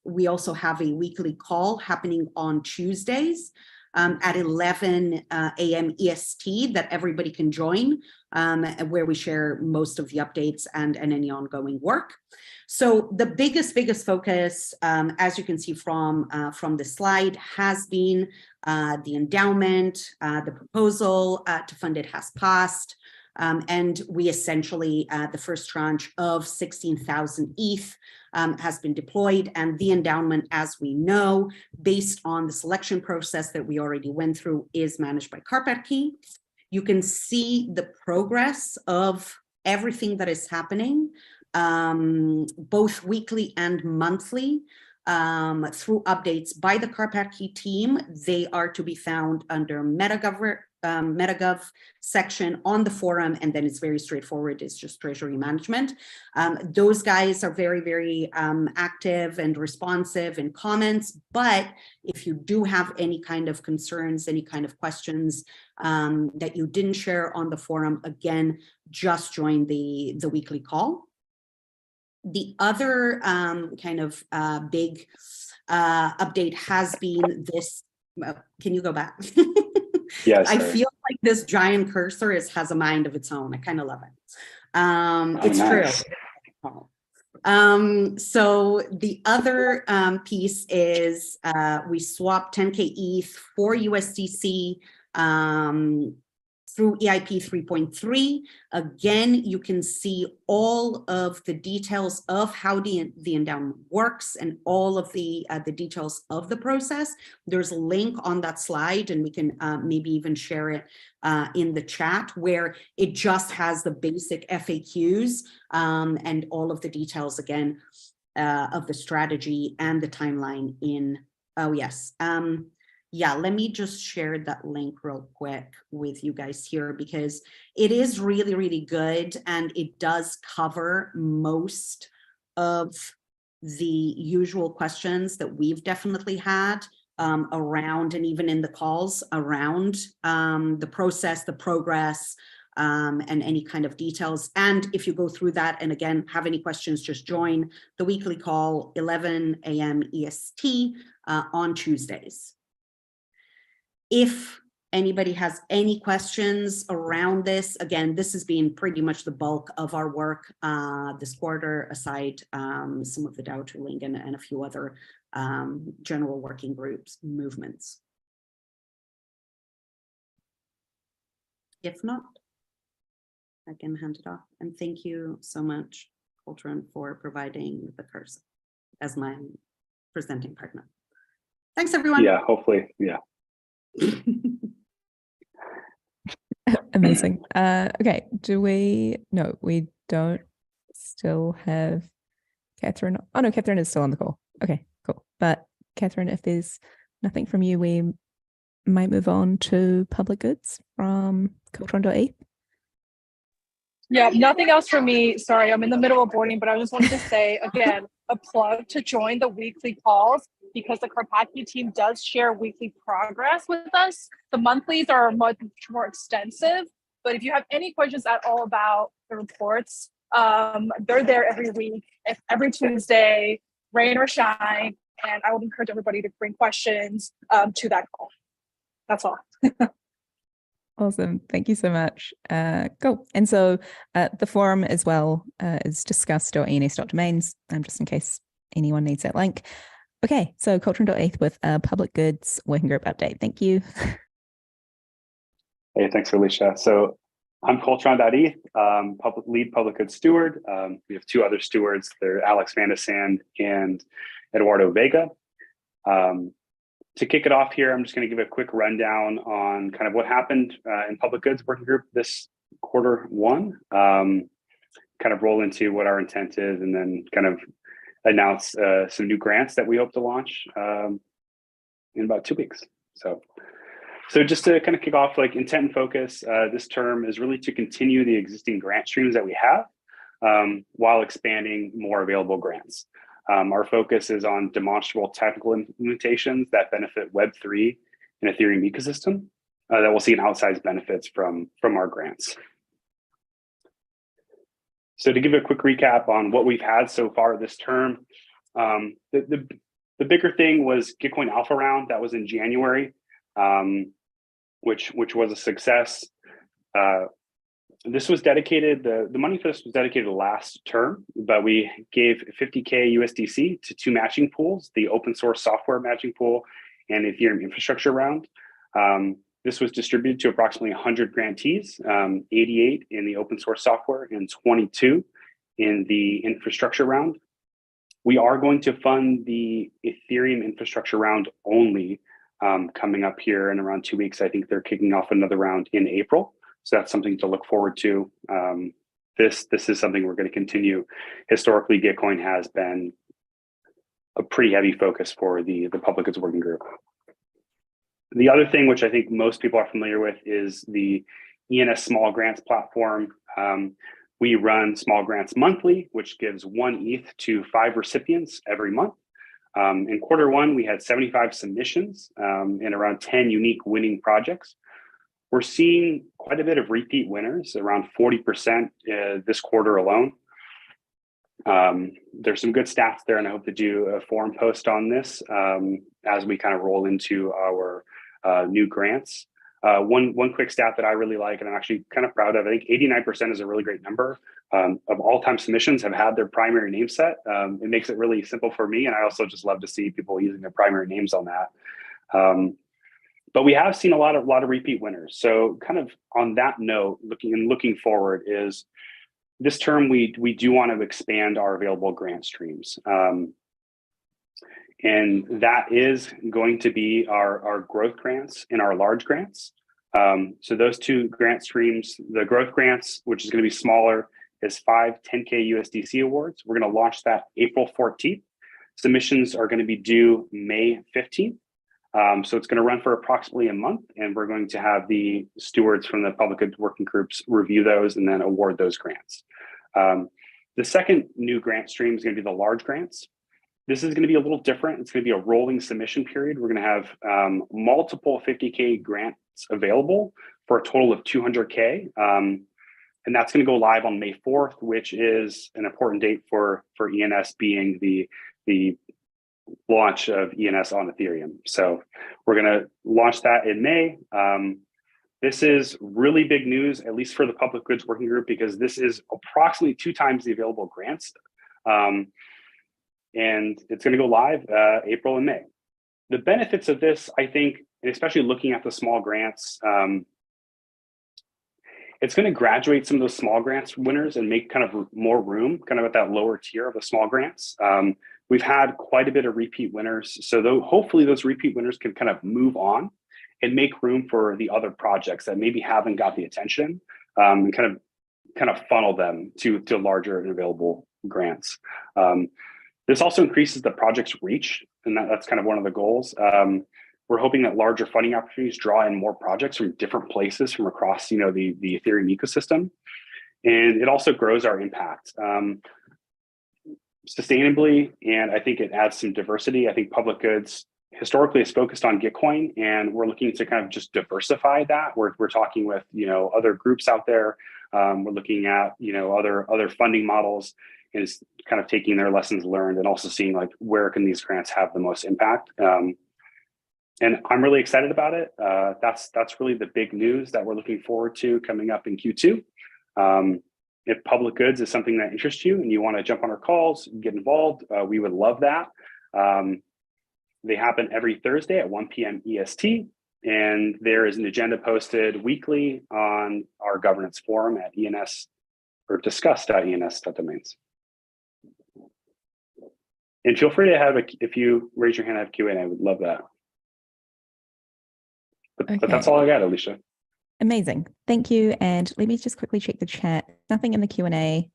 G: we also have a weekly call happening on Tuesdays at 11 a.m. EST that everybody can join, where we share most of the updates and any ongoing work. So the biggest focus, as you can see from the slide, has been the endowment. The proposal to fund it has passed. And we essentially, the first tranche of 16,000 ETH has been deployed, and the endowment, as we know, based on the selection process that we already went through, is managed by Carpet-Key. You can see the progress of everything that is happening, both weekly and monthly, through updates by the Carpet-Key team. They are to be found under MetaGov MetaGov section on the forum, and then it's very straightforward. It's just treasury management. Those guys are very, very active and responsive in comments. But if you do have any kind of concerns, any kind of questions that you didn't share on the forum, again, just join the weekly call. The other kind of big update has been this. Can you go back?
H: Yes.
G: I feel like this giant cursor has a mind of its own. I kind of love it. It's
H: nice.
G: True. So the other piece is we swapped 10K ETH for USDC through EIP 3.3. Again, you can see all of the details of how the endowment works and all of the details of the process. There's a link on that slide, and we can maybe even share it in the chat, where it just has the basic FAQs and all of the details again of the strategy and the timeline in, oh yes. Yeah, let me just share that link real quick with you guys here, because it is really, really good, and it does cover most of the usual questions that we've definitely had around, and even in the calls around the process, the progress, and any kind of details. And if you go through that and again have any questions, just join the weekly call 11 a.m. EST on Tuesdays. If anybody has any questions around this, again, this has been pretty much the bulk of our work this quarter, aside some of the DAO tooling and a few other general working groups, movements. If not, I can hand it off. And thank you so much, Colton, for providing the cursor as my presenting partner. Thanks, everyone.
H: Yeah, hopefully, yeah.
A: Amazing. Okay, no, we don't still have Catherine. Oh no, Catherine is still on the call. Okay, cool. But Catherine, if there's nothing from you, we might move on to public goods from coltron.eth.
I: Yeah, nothing else for me. Sorry, I'm in the middle of boarding, but I just wanted to say again, a plug to join the weekly calls, because the Karpathy team does share weekly progress with us. The monthlies are much more extensive, but if you have any questions at all about the reports, they're there every week, every Tuesday, rain or shine, and I would encourage everybody to bring questions to that call. That's all.
A: Awesome. Thank you so much. Cool. And so the forum as well is discuss.ens.domains, just in case anyone needs that link. Okay, so coltron.eth with a public goods working group update. Thank you.
H: Hey, thanks, Alicia. So I'm coltron.eth, lead public goods steward. We have two other stewards. They're Alex Vandesand and Eduardo Vega. To kick it off here, I'm just going to give a quick rundown on kind of what happened in public goods working group this Q1, kind of roll into what our intent is, and then kind of announce some new grants that we hope to launch in about 2 weeks. So just to kind of kick off, like intent and focus, this term is really to continue the existing grant streams that we have while expanding more available grants. Our focus is on demonstrable technical implementations that benefit Web3 and Ethereum ecosystem that will see an outsized benefits from our grants. So to give a quick recap on what we've had so far this term, the bigger thing was Gitcoin Alpha Round that was in January, which was a success. This was dedicated, the money for this was dedicated last term, but we gave 50K USDC to two matching pools, the open source software matching pool and the Ethereum infrastructure round. This was distributed to approximately 100 grantees, 88 in the open source software and 22 in the infrastructure round. We are going to fund the Ethereum infrastructure round only coming up here in around 2 weeks. I think they're kicking off another round in April. So that's something to look forward to. This is something we're going to continue. Historically, Gitcoin has been a pretty heavy focus for the public goods working group. The other thing, which I think most people are familiar with, is the ENS Small Grants platform. We run small grants monthly, which gives 1 ETH to 5 recipients every month. In Q1, we had 75 submissions and around 10 unique winning projects. We're seeing quite a bit of repeat winners, around 40% this quarter alone. There's some good stats there, and I hope to do a forum post on this as we kind of roll into our new grants. One quick stat that I really like, and I'm actually kind of proud of, I think 89% is a really great number of all-time submissions have had their primary name set. It makes it really simple for me, and I also just love to see people using their primary names on that. But we have seen a lot of repeat winners. So kind of on that note, looking forward is this term, we do want to expand our available grant streams. And that is going to be our growth grants and our large grants. So those 2 grant streams, the growth grants, which is going to be smaller, is 5 10K USDC awards. We're going to launch that April 14th. Submissions are going to be due May 15th. So it's going to run for approximately a month, and we're going to have the stewards from the public goods working groups review those and then award those grants. The second new grant stream is going to be the large grants. This is going to be a little different. It's going to be a rolling submission period. We're going to have multiple 50K grants available for a total of 200K. And that's going to go live on May 4th, which is an important date for ENS, being the launch of ENS on Ethereum. So we're going to launch that in May. This is really big news, at least for the public goods working group, because this is approximately 2 times the available grants. And it's going to go live April and May. The benefits of this, I think, and especially looking at the small grants, it's going to graduate some of those small grants winners and make kind of more room kind of at that lower tier of the small grants. We've had quite a bit of repeat winners. So hopefully those repeat winners can kind of move on and make room for the other projects that maybe haven't got the attention, and kind of funnel them to larger and available grants. This also increases the project's reach, and that's kind of one of the goals. We're hoping that larger funding opportunities draw in more projects from different places from across, the Ethereum ecosystem, and it also grows our impact sustainably. And I think it adds some diversity. I think public goods historically is focused on Gitcoin, and we're looking to kind of just diversify that. We're talking with other groups out there. We're looking at other funding models, and is kind of taking their lessons learned and also seeing like where can these grants have the most impact. And I'm really excited about it. That's really the big news that we're looking forward to coming up in Q2. If public goods is something that interests you and you want to jump on our calls, get involved, we would love that. They happen every Thursday at 1 p.m. EST, and there is an agenda posted weekly on our governance forum at ENS, or discuss.ens.domains. And feel free to if you raise your hand, have Q&A. I would love that. But that's all I got, Alicia.
A: Amazing. Thank you. And let me just quickly check the chat. Nothing in the Q&A.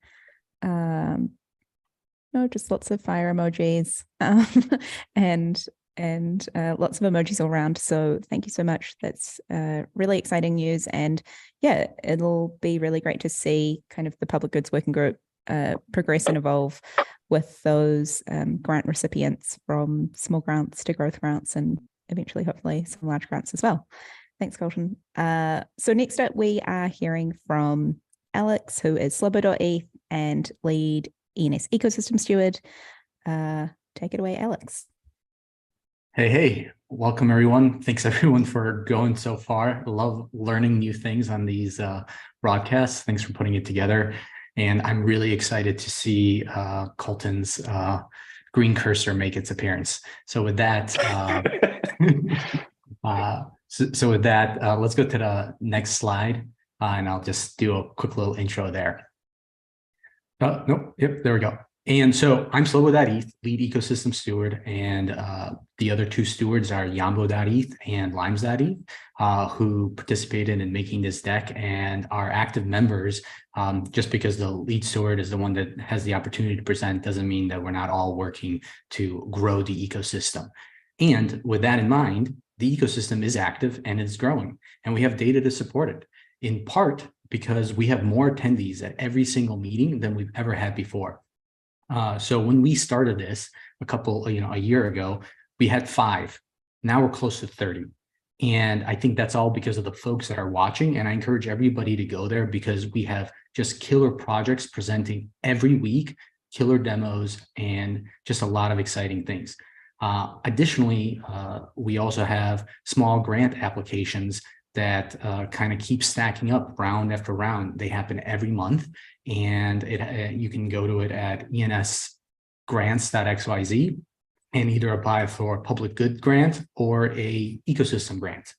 A: No, just lots of fire emojis and lots of emojis all around. So thank you so much. That's really exciting news. And yeah, it'll be really great to see kind of the public goods working group progress and evolve with those grant recipients, from small grants to growth grants, and eventually, hopefully, some large grants as well. Thanks, Colton. So next up, we are hearing from Alex, who is slobo.eth and lead ENS ecosystem steward. Take it away, Alex.
J: Hey, welcome everyone. Thanks everyone for going so far. Love learning new things on these broadcasts. Thanks for putting it together. And I'm really excited to see Colton's green cursor make its appearance. So with that, let's go to the next slide, and I'll just do a quick little intro there. Nope, yep, there we go. And so I'm slobo.eth, lead ecosystem steward, and the other 2 stewards are yambo.eth and limes.eth, who participated in making this deck and are active members. Just because the lead steward is the one that has the opportunity to present doesn't mean that we're not all working to grow the ecosystem. And with that in mind, the ecosystem is active and it's growing, and we have data to support it, in part because we have more attendees at every single meeting than we've ever had before. So when we started this a year ago, we had 5. Now we're close to 30. And I think that's all because of the folks that are watching. And I encourage everybody to go there because we have just killer projects presenting every week, killer demos, and just a lot of exciting things. Additionally, we also have small grant applications that kind of keep stacking up round after round. They happen every month, and you can go to it at ensgrants.xyz and either apply for a public good grant or a ecosystem grant.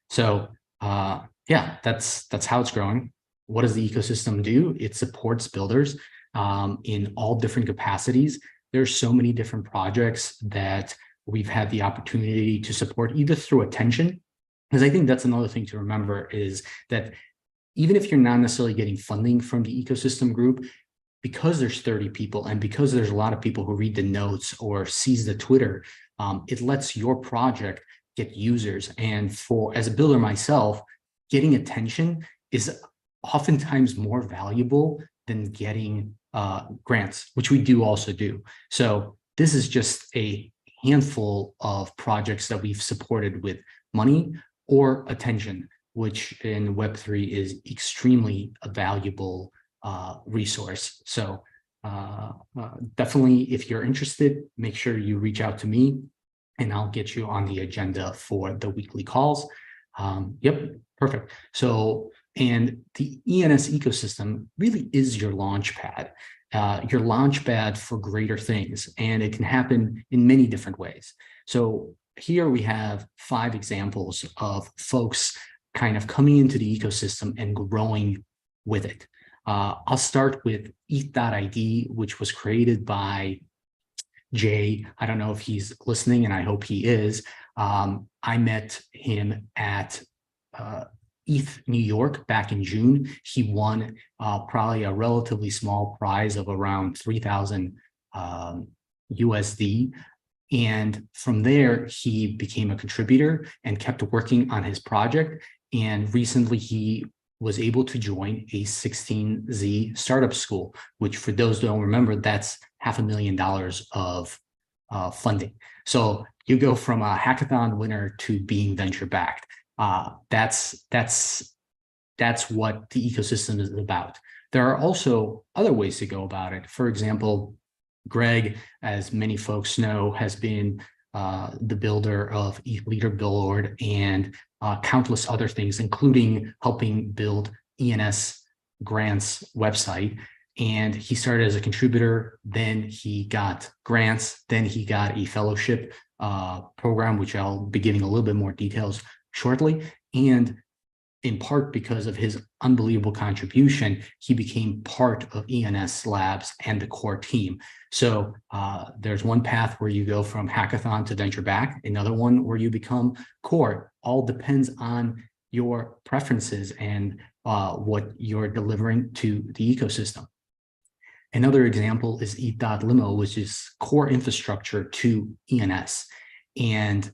J: So yeah, that's how it's growing. What does the ecosystem do? It supports builders in all different capacities. There's so many different projects that we've had the opportunity to support either through attention, because I think that's another thing to remember is that even if you're not necessarily getting funding from the ecosystem group, because there's 30 people and because there's a lot of people who read the notes or sees the Twitter, it lets your project get users. And as a builder myself, getting attention is oftentimes more valuable than getting grants, which we do also do. So this is just a handful of projects that we've supported with money or attention, which in Web3 is extremely a valuable resource. So definitely, if you're interested, make sure you reach out to me and I'll get you on the agenda for the weekly calls. Yep, perfect. So, and the ENS ecosystem really is your launch pad for greater things, and it can happen in many different ways. So here we have 5 examples of folks kind of coming into the ecosystem and growing with it. I'll start with eth.id, which was created by Jay. I don't know if he's listening, and I hope he is. I met him at ETH New York back in June. He won probably a relatively small prize of around 3,000 USD. And from there, he became a contributor and kept working on his project. And recently, he was able to join a 16Z startup school, which for those who don't remember, that's $500,000 of funding. So you go from a hackathon winner to being venture backed. That's what the ecosystem is about. There are also other ways to go about it. For example, Greg, as many folks know, has been the builder of ETH Leaderboard and countless other things, including helping build ENS Grants website. And he started as a contributor, then he got grants, then he got a fellowship program, which I'll be giving a little bit more details shortly. And in part because of his unbelievable contribution, he became part of ENS Labs and the core team. So there's one path where you go from hackathon to venture back, another one where you become core. All depends on your preferences and what you're delivering to the ecosystem. Another example is ETH.limo, which is core infrastructure to ENS. And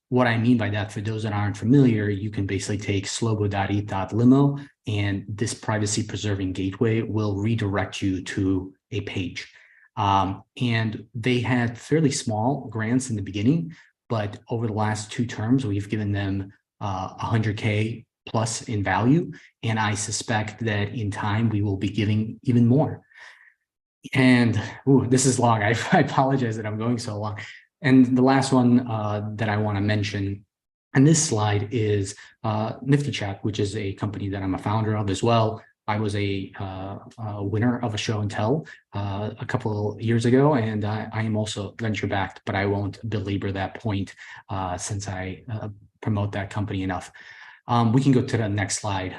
J: what I mean by that, for those that aren't familiar, you can basically take slobo.eth.limo, and this privacy preserving gateway will redirect you to a page. And they had fairly small grants in the beginning, but over the last 2 terms, we've given them 100K plus in value. And I suspect that in time, we will be giving even more. And this is long. I apologize that I'm going so long. And the last one that I want to mention on this slide is Nfty Chat, which is a company that I'm a founder of as well. I was a winner of a show and tell a couple years ago, and I am also venture backed, but I won't belabor that point since I promote that company enough. We can go to the next slide.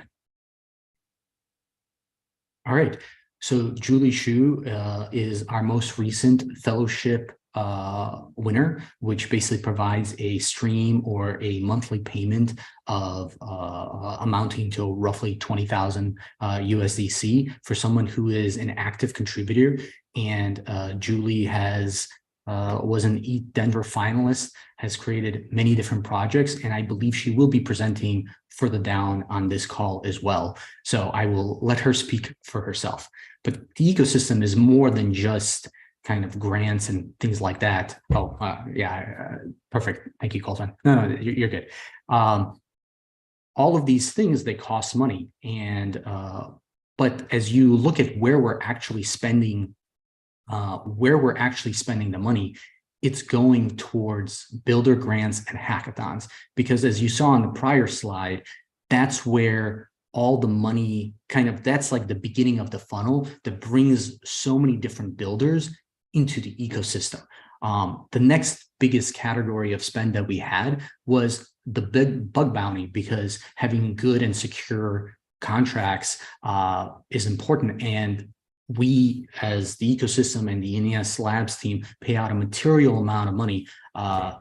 J: All right. So Julie Shu is our most recent fellowship winner, which basically provides a stream or a monthly payment of amounting to roughly 20,000 USDC for someone who is an active contributor. And Julie has was an ETH Denver finalist, has created many different projects, and I believe she will be presenting further down on this call as well. So I will let her speak for herself. But the ecosystem is more than just kind of grants and things like that. Oh, yeah, perfect. Thank you, Colton. No, you're good. All of these things, they cost money. And but as you look at where we're actually spending the money, it's going towards builder grants and hackathons. Because as you saw on the prior slide, that's where all the money that's like the beginning of the funnel that brings so many different builders into the ecosystem. The next biggest category of spend that we had was the big bug bounty, because having good and secure contracts is important. And we, as the ecosystem and the ENS Labs team, pay out a material amount of money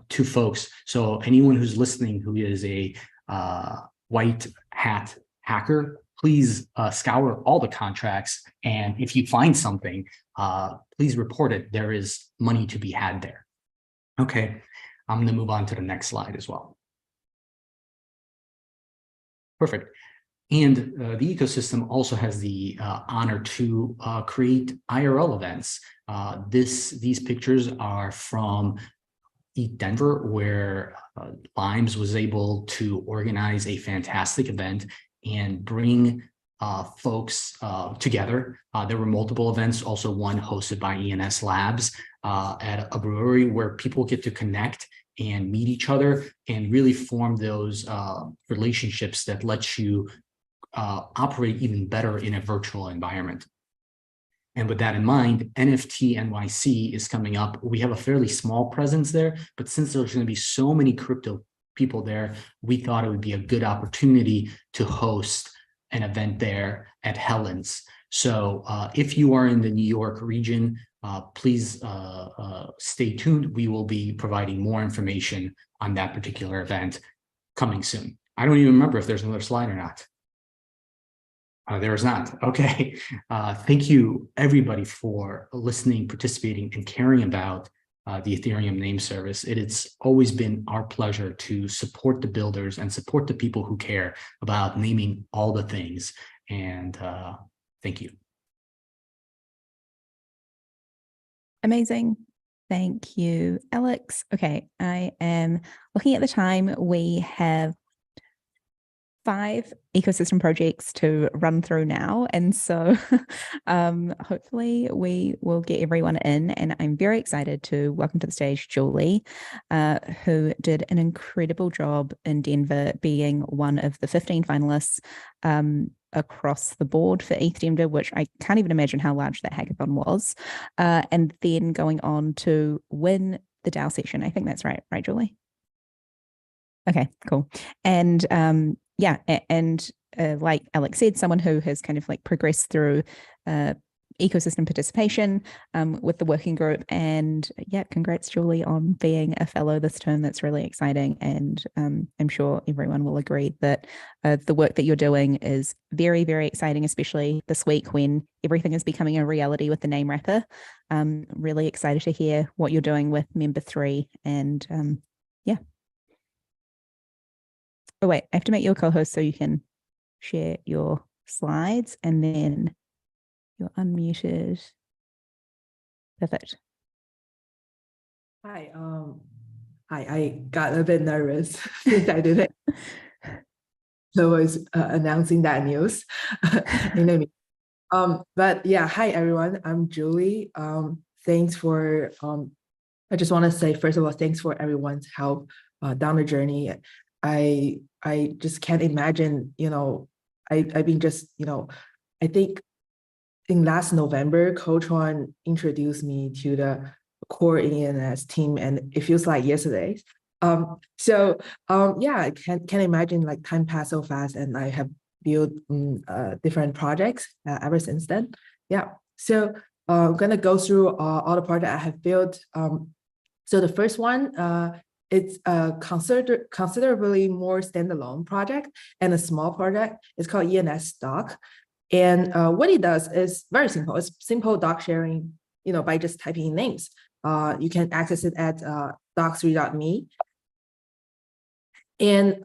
J: to folks. So anyone who's listening who is a white hat hacker, please scour all the contracts. And if you find something, please report it. There is money to be had there. Okay, I'm going to move on to the next slide as well. Perfect. And the ecosystem also has the honor to create IRL events. These pictures are from ETH Denver, where Limes was able to organize a fantastic event and bring folks together. There were multiple events, also one hosted by ENS Labs at a brewery, where people get to connect and meet each other and really form those relationships that let you operate even better in a virtual environment. And with that in mind, NFT NYC is coming up. We have a fairly small presence there, but since there's going to be so many crypto people there, we thought it would be a good opportunity to host an event there at Helen's. So if you are in the New York region, please stay tuned. We will be providing more information on that particular event coming soon. I don't even remember if there's another slide or not. There is not. Okay. Thank you, everybody, for listening, participating, and caring about the Ethereum name service. It's always been our pleasure to support the builders and support the people who care about naming all the things. And thank you.
A: Amazing. Thank you, Alex. Okay, I am looking at the time. We have 5 ecosystem projects to run through now. And so hopefully we will get everyone in. And I'm very excited to welcome to the stage Julie, who did an incredible job in Denver, being one of the 15 finalists across the board for ETH Denver, which I can't even imagine how large that hackathon was. And then going on to win the DAO session. I think that's right, Julie? Okay, cool. And yeah, and like Alex said, someone who has kind of like progressed through ecosystem participation with the working group. And yeah, congrats, Julie, on being a fellow this term. That's really exciting. And I'm sure everyone will agree that the work that you're doing is very, very exciting, especially this week when everything is becoming a reality with the name wrapper. Really excited to hear what you're doing with Member 3. And yeah. Oh, wait, I have to make you a co-host so you can share your slides, and then you're unmuted. Perfect.
K: Hi, I got a bit nervous since I didn't. So I was announcing that news. But yeah, hi everyone, I'm Julie. Thanks for, I just want to say, first of all, thanks for everyone's help down the journey. I just can't imagine, I've been just, I think in last November, Colton introduced me to the core ENS team, and it feels like yesterday. Yeah, I can't imagine, like, time passed so fast, and I have built different projects ever since then. Yeah, so I'm gonna go through all the projects I have built. So the first one, it's a considerably more standalone project and a small project. It's called ENS Doc. And what it does is very simple. It's simple doc sharing, by just typing in names. You can access it at docs3.me. And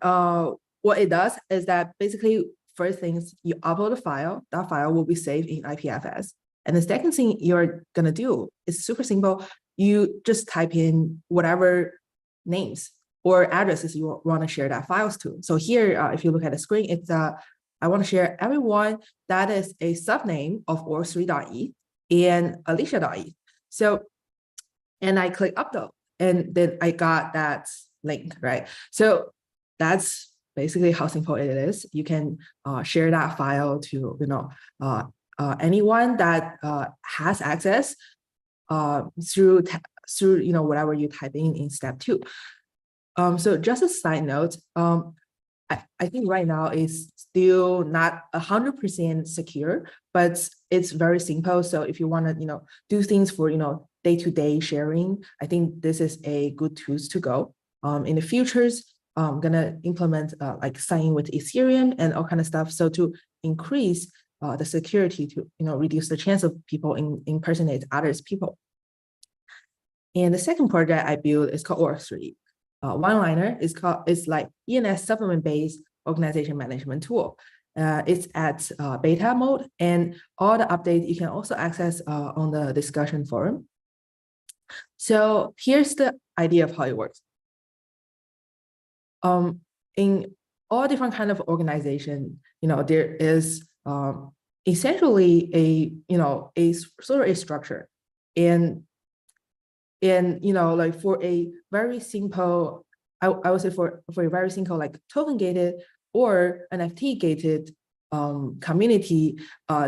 K: what it does is that basically, first things, you upload a file, that file will be saved in IPFS. And the second thing you're gonna do is super simple. You just type in whatever names or addresses you want to share that files to. So here, if you look at the screen, it's I want to share everyone that is a subname of org3.eth and alicia.eth. So, and I click upload, and then I got that link, right? So that's basically how simple it is. You can share that file to anyone that has access through whatever you type in step 2. So just a side note, I think right now it's still not 100% secure, but it's very simple. So if you want to do things for day-to-day sharing, I think this is a good tools to go. In the futures, I'm gonna implement like signing with Ethereum and all kind of stuff. So to increase the security, to reduce the chance of people impersonate others people. And the second project I built is called org3. One-liner is like ENS supplement-based organization management tool. It's at beta mode, and all the updates you can also access on the discussion forum. So here's the idea of how it works. In all different kind of organization, there is essentially a sort of a structure, and like for a very simple, I would say for a very simple like token gated or NFT gated community,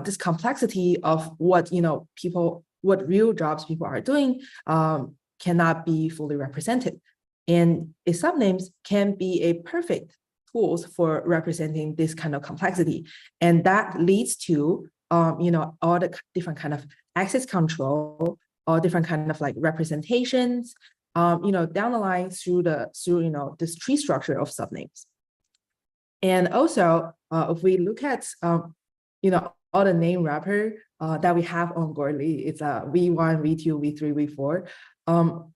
K: this complexity of what what real jobs people are doing cannot be fully represented. And a subnames can be a perfect tools for representing this kind of complexity. And that leads to, all the different kind of access control, all different kind of like representations, down the line through this tree structure of subnames. And also, if we look at, all the name wrapper that we have on Goerli, it's V1, V2, V3, V4.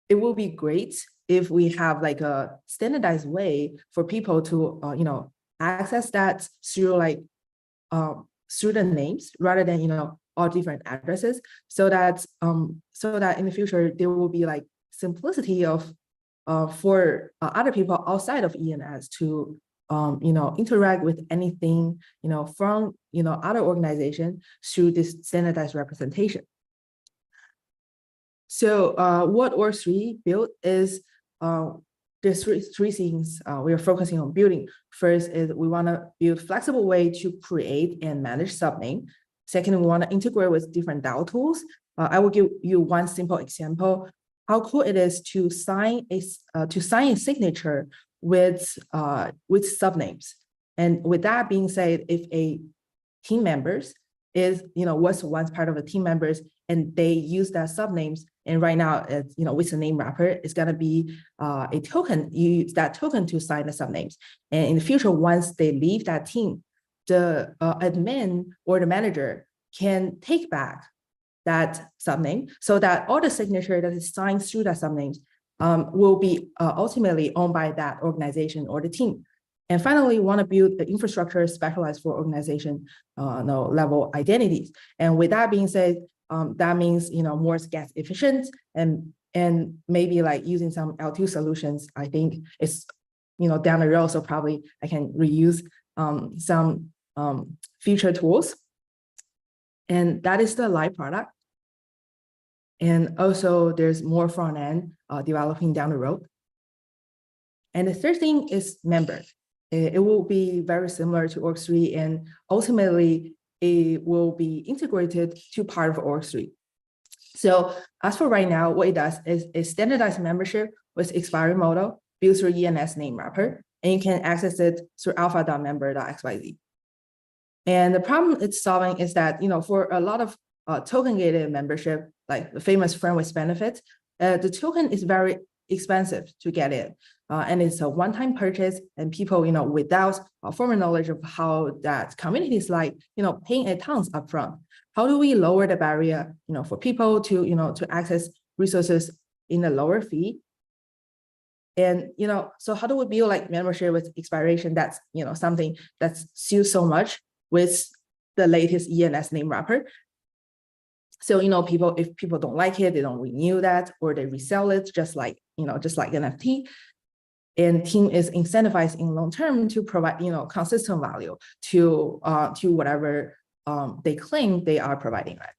K: It will be great if we have like a standardized way for people to, access that through like through the names rather than all different addresses, so that in the future there will be like simplicity of for other people outside of ENS to interact with anything from other organizations through this standardized representation. So what org3 built is there's three things we are focusing on building. First is we want to build flexible way to create and manage subname. Second, we want to integrate with different DAO tools. I will give you one simple example. How cool it is to sign a signature with subnames. And with that being said, if a team members is was once part of the team members and they use that subnames, and right now it's with the name wrapper, it's gonna be a token. You use that token to sign the subnames, and in the future, once they leave that team, the admin or the manager can take back that subname, so that all the signature that is signed through that subnames will be ultimately owned by that organization or the team. And finally, want to build the infrastructure specialized for organization level identities. And with that being said, that means more gas efficient and maybe like using some L2 solutions. I think it's down the road, so probably I can reuse some future tools. And that is the live product. And also there's more front end developing down the road. And the third thing is member. It will be very similar to org3, and ultimately it will be integrated to part of org3. So as for right now, what it does is a standardized membership with expiry model built through ENS name wrapper, and you can access it through alpha.member.xyz. And the problem it's solving is that, for a lot of token gated membership, like the famous friend with benefits, the token is very expensive to get in. And it's a one-time purchase, and people, without formal knowledge of how that community is like, paying a tons upfront. How do we lower the barrier, for people to, to access resources in a lower fee. And, so how do we build like membership with expiration? That's, something that suits so much with the latest ENS name wrapper. So, if people don't like it, they don't renew that, or they resell it, just like NFT. And team is incentivized in long term to provide, consistent value to whatever they claim they are providing. Right?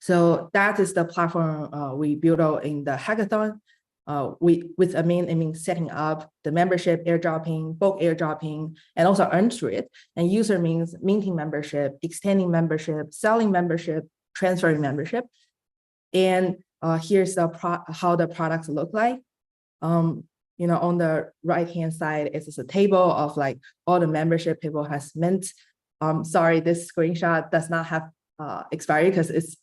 K: So that is the platform we built in the hackathon. With a main aiming setting up the membership, airdropping, bulk airdropping, and also earn through it. And user means minting membership, extending membership, selling membership, transferring membership. And here's how the products look like. On the right-hand side, it's a table of like all the membership people has mint. Sorry, this screenshot does not have expiry because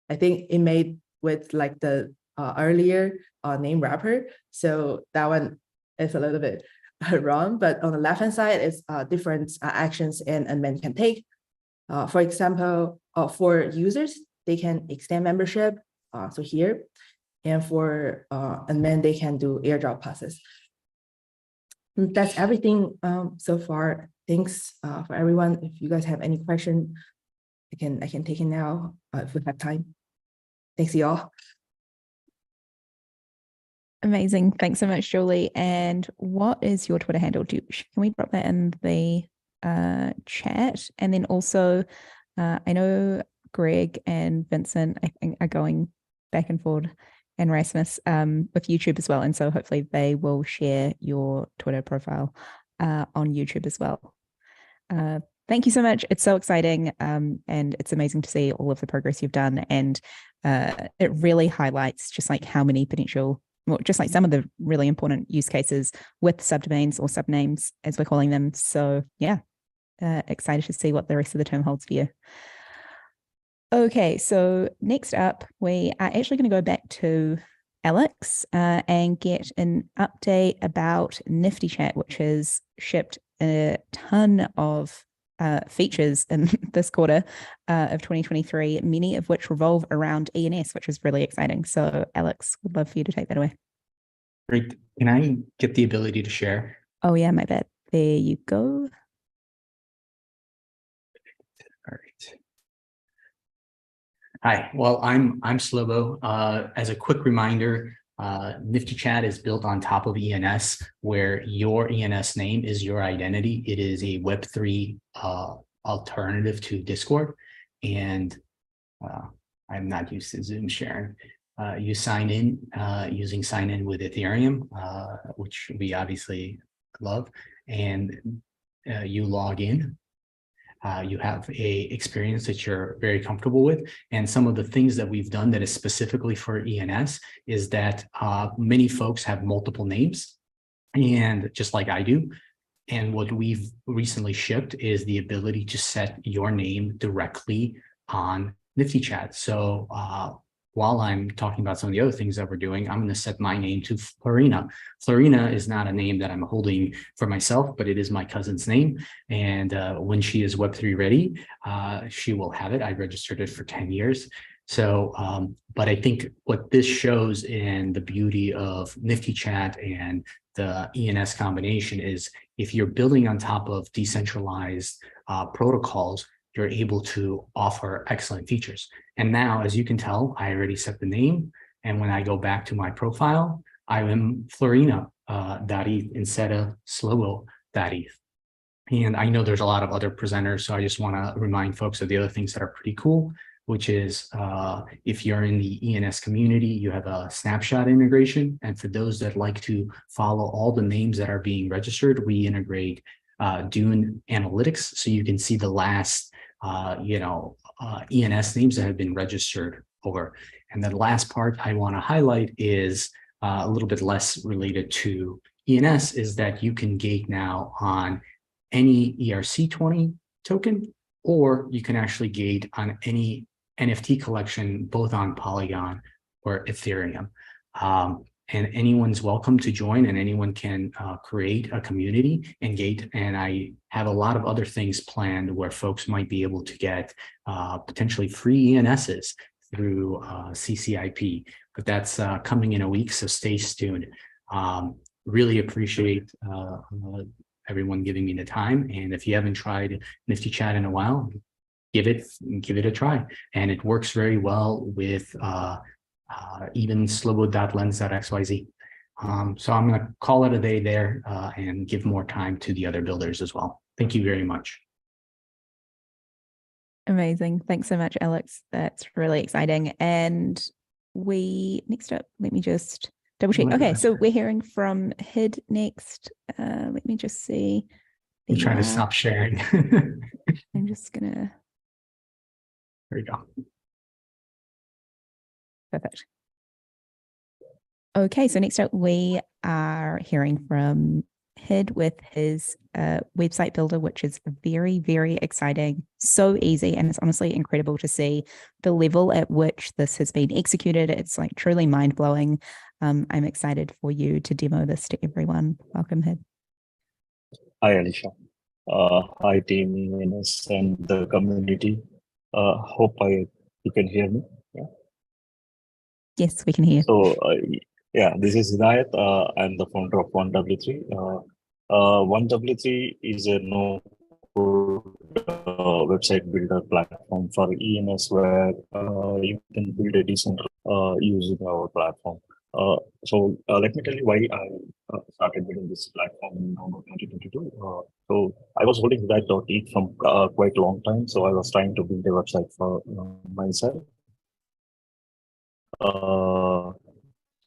K: I think it made with like the earlier name wrapper. So that one is a little bit wrong, but on the left-hand side is different actions and admin can take. For example, for users, they can extend membership, so here, and for admin, they can do airdrop process. That's everything so far. Thanks for everyone. If you guys have any question, I can take it now if we have time. Thanks, y'all.
A: Amazing. Thanks so much, Julie. And what is your Twitter handle? Can we drop that in the chat? And then also, I know Greg and Vincent, I think, are going back and forth, and Rasmus with YouTube as well. And so hopefully they will share your Twitter profile on YouTube as well. Thank you so much. It's so exciting. And it's amazing to see all of the progress you've done. And it really highlights just like how many potential, well, just like some of the really important use cases with subdomains or subnames, as we're calling them. So yeah, excited to see what the rest of the term holds for you. Okay, so next up, we are actually going to go back to Alex and get an update about Nfty Chat, which has shipped a ton of features in this quarter of 2023, many of which revolve around ENS, which is really exciting. So Alex, would love for you to take that away.
J: Great. Can I get the ability to share?
A: Oh yeah, my bad. There you go.
J: All right. Hi, well, I'm Slobo. As a quick reminder, Nfty Chat is built on top of ENS, where your ENS name is your identity. It is a Web3 alternative to Discord, and I'm not used to Zoom sharing. You sign in using sign in with Ethereum, which we obviously love, and you log in. You have a experience that you're very comfortable with. And some of the things that we've done that is specifically for ENS is that many folks have multiple names, and just like I do. And what we've recently shipped is the ability to set your name directly on Nfty Chat. So while I'm talking about some of the other things that we're doing, I'm going to set my name to Florina. Florina is not a name that I'm holding for myself, but it is my cousin's name. And when she is Web3 ready, she will have it. I registered it for 10 years. So, but I think what this shows in the beauty of Nfty Chat and the ENS combination is if you're building on top of decentralized protocols, you're able to offer excellent features. And now, as you can tell, I already set the name. And when I go back to my profile, I am Florina.eth instead of slobo.eth. And I know there's a lot of other presenters, so I just want to remind folks of the other things that are pretty cool, which is if you're in the ENS community, you have a snapshot integration. And for those that like to follow all the names that are being registered, we integrate Dune Analytics, so you can see the last ENS names that have been registered over. And the last part I want to highlight is a little bit less related to ENS, is that you can gate now on any ERC20 token, or you can actually gate on any NFT collection, both on Polygon or Ethereum. And anyone's welcome to join, and anyone can create a community and gate. And I have a lot of other things planned where folks might be able to get potentially free ENSs through CCIP, but that's coming in a week, so stay tuned. Really appreciate everyone giving me the time, and if you haven't tried Nfty Chat in a while, give it a try, and it works very well with even slobo.lens.xyz. So I'm going to call it a day there and give more time to the other builders as well. Thank you very much.
A: Amazing. Thanks so much, Alex. That's really exciting. And next up, let me just double check. Okay, so we're hearing from Hid next. Let me just see.
J: I'm trying to stop sharing.
A: I'm just gonna.
J: There you go.
A: Perfect. Okay, so next up we are hearing from Hid with his website builder, which is very, very exciting, so easy, and it's honestly incredible to see the level at which this has been executed. It's like truly mind-blowing. I'm excited for you to demo this to everyone. Welcome, Hid.
L: Hi, Alicia. Hi, team ENS and the community. Hope you can hear me. Yeah.
A: Yes, we can hear.
L: So, yeah, this is Hidayath. I'm the founder of 1W3. 1W3 is a website builder platform for ENS where you can build a decent using our platform. So let me tell you why I started building this platform in November 2022. So I was holding Hidayath.eth from quite a long time. So I was trying to build a website for myself.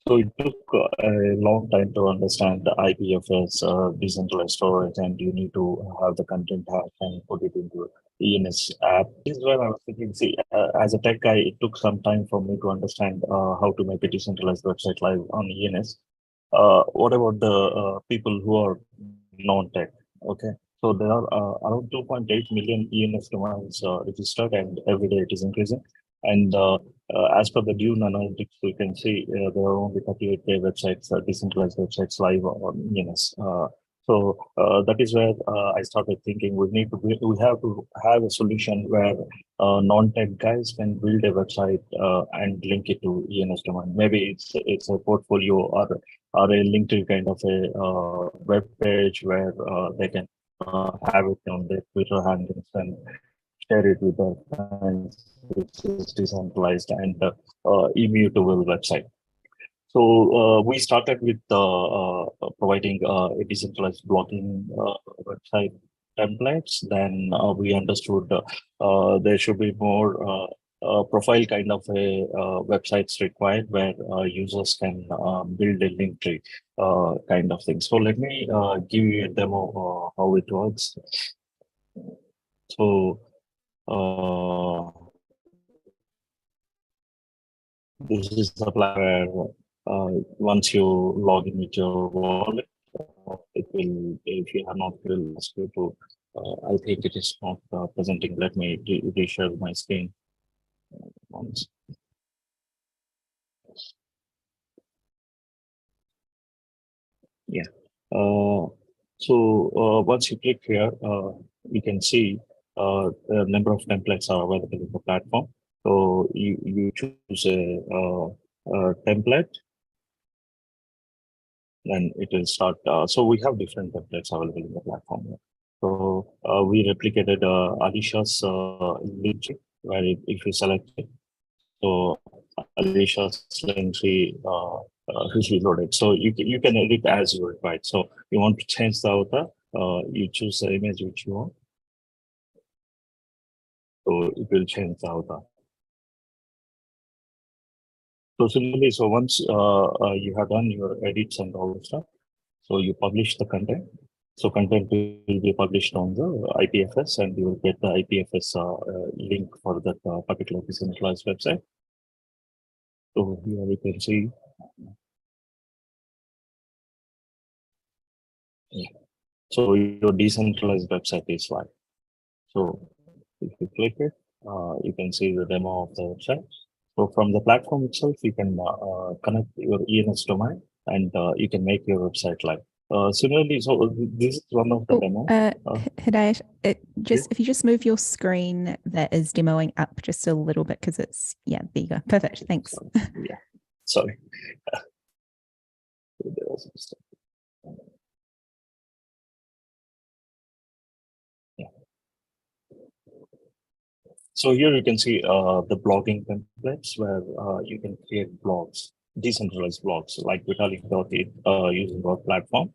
L: So it took a long time to understand the IPFS, decentralized storage, and you need to have the content hash and put it into ENS app. This is where I was thinking, see, as a tech guy, it took some time for me to understand how to make a decentralized website live on ENS. What about the people who are non-tech? Okay, so there are around 2.8 million ENS domains registered, and every day it is increasing. And as per the Dune analytics, we can see there are only 38K websites, decentralized websites live on ENS. So that is where I started thinking we have to have a solution where non-tech guys can build a website and link it to ENS domain. Maybe it's a portfolio or a LinkedIn kind of a web page where they can have it on their Twitter handles and share it with their friends, which is decentralized and immutable website. So we started with providing a decentralized blogging website templates. Then we understood there should be more profile kind of a websites required where users can build a link tree kind of thing. So let me give you a demo how it works. So this is the plan where once you log in with your wallet, it will, if you have not, it will ask you to, I think it is not presenting. Let me reshare my screen once. Yeah. So once you click here, you can see the number of templates are available in the platform. So you choose a template, then it will start. So we have different templates available in the platform. So we replicated Alicia's link tree, where if you select it, so Alicia's link tree is reloaded. So you can edit as you require. So you want to change the avatar, you choose the image which you want. So it will change the avatar. So similarly, so once you have done your edits and all the stuff, so you publish the content. So content will be published on the IPFS, and you will get the IPFS link for that particular decentralized website. So here we can see. Yeah. So your decentralized website is live. So if you click it, you can see the demo of the website. So from the platform itself, you can connect your ENS domain and you can make your website live. Similarly, so this is one of the demo.
A: Hidayath, if you just move your screen that is demoing up just a little bit, because it's, yeah, there you go. Perfect. Thanks.
L: Yeah, sorry. Yeah. So here you can see the blogging templates where you can create blogs, decentralized blogs like Vitalik.eth using our platform.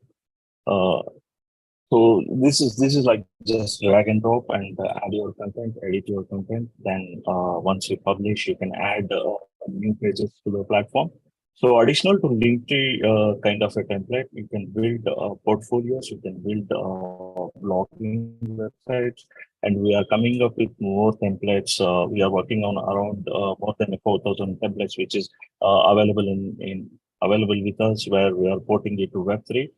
L: So this is like just drag and drop and add your content, edit your content. Then once you publish, you can add new pages to the platform. So additional to Nfty kind of a template, you can build portfolios, you can build blogging websites, and we are coming up with more templates. We are working on around more than 4,000 templates, which is available available with us, where we are porting it to Web3.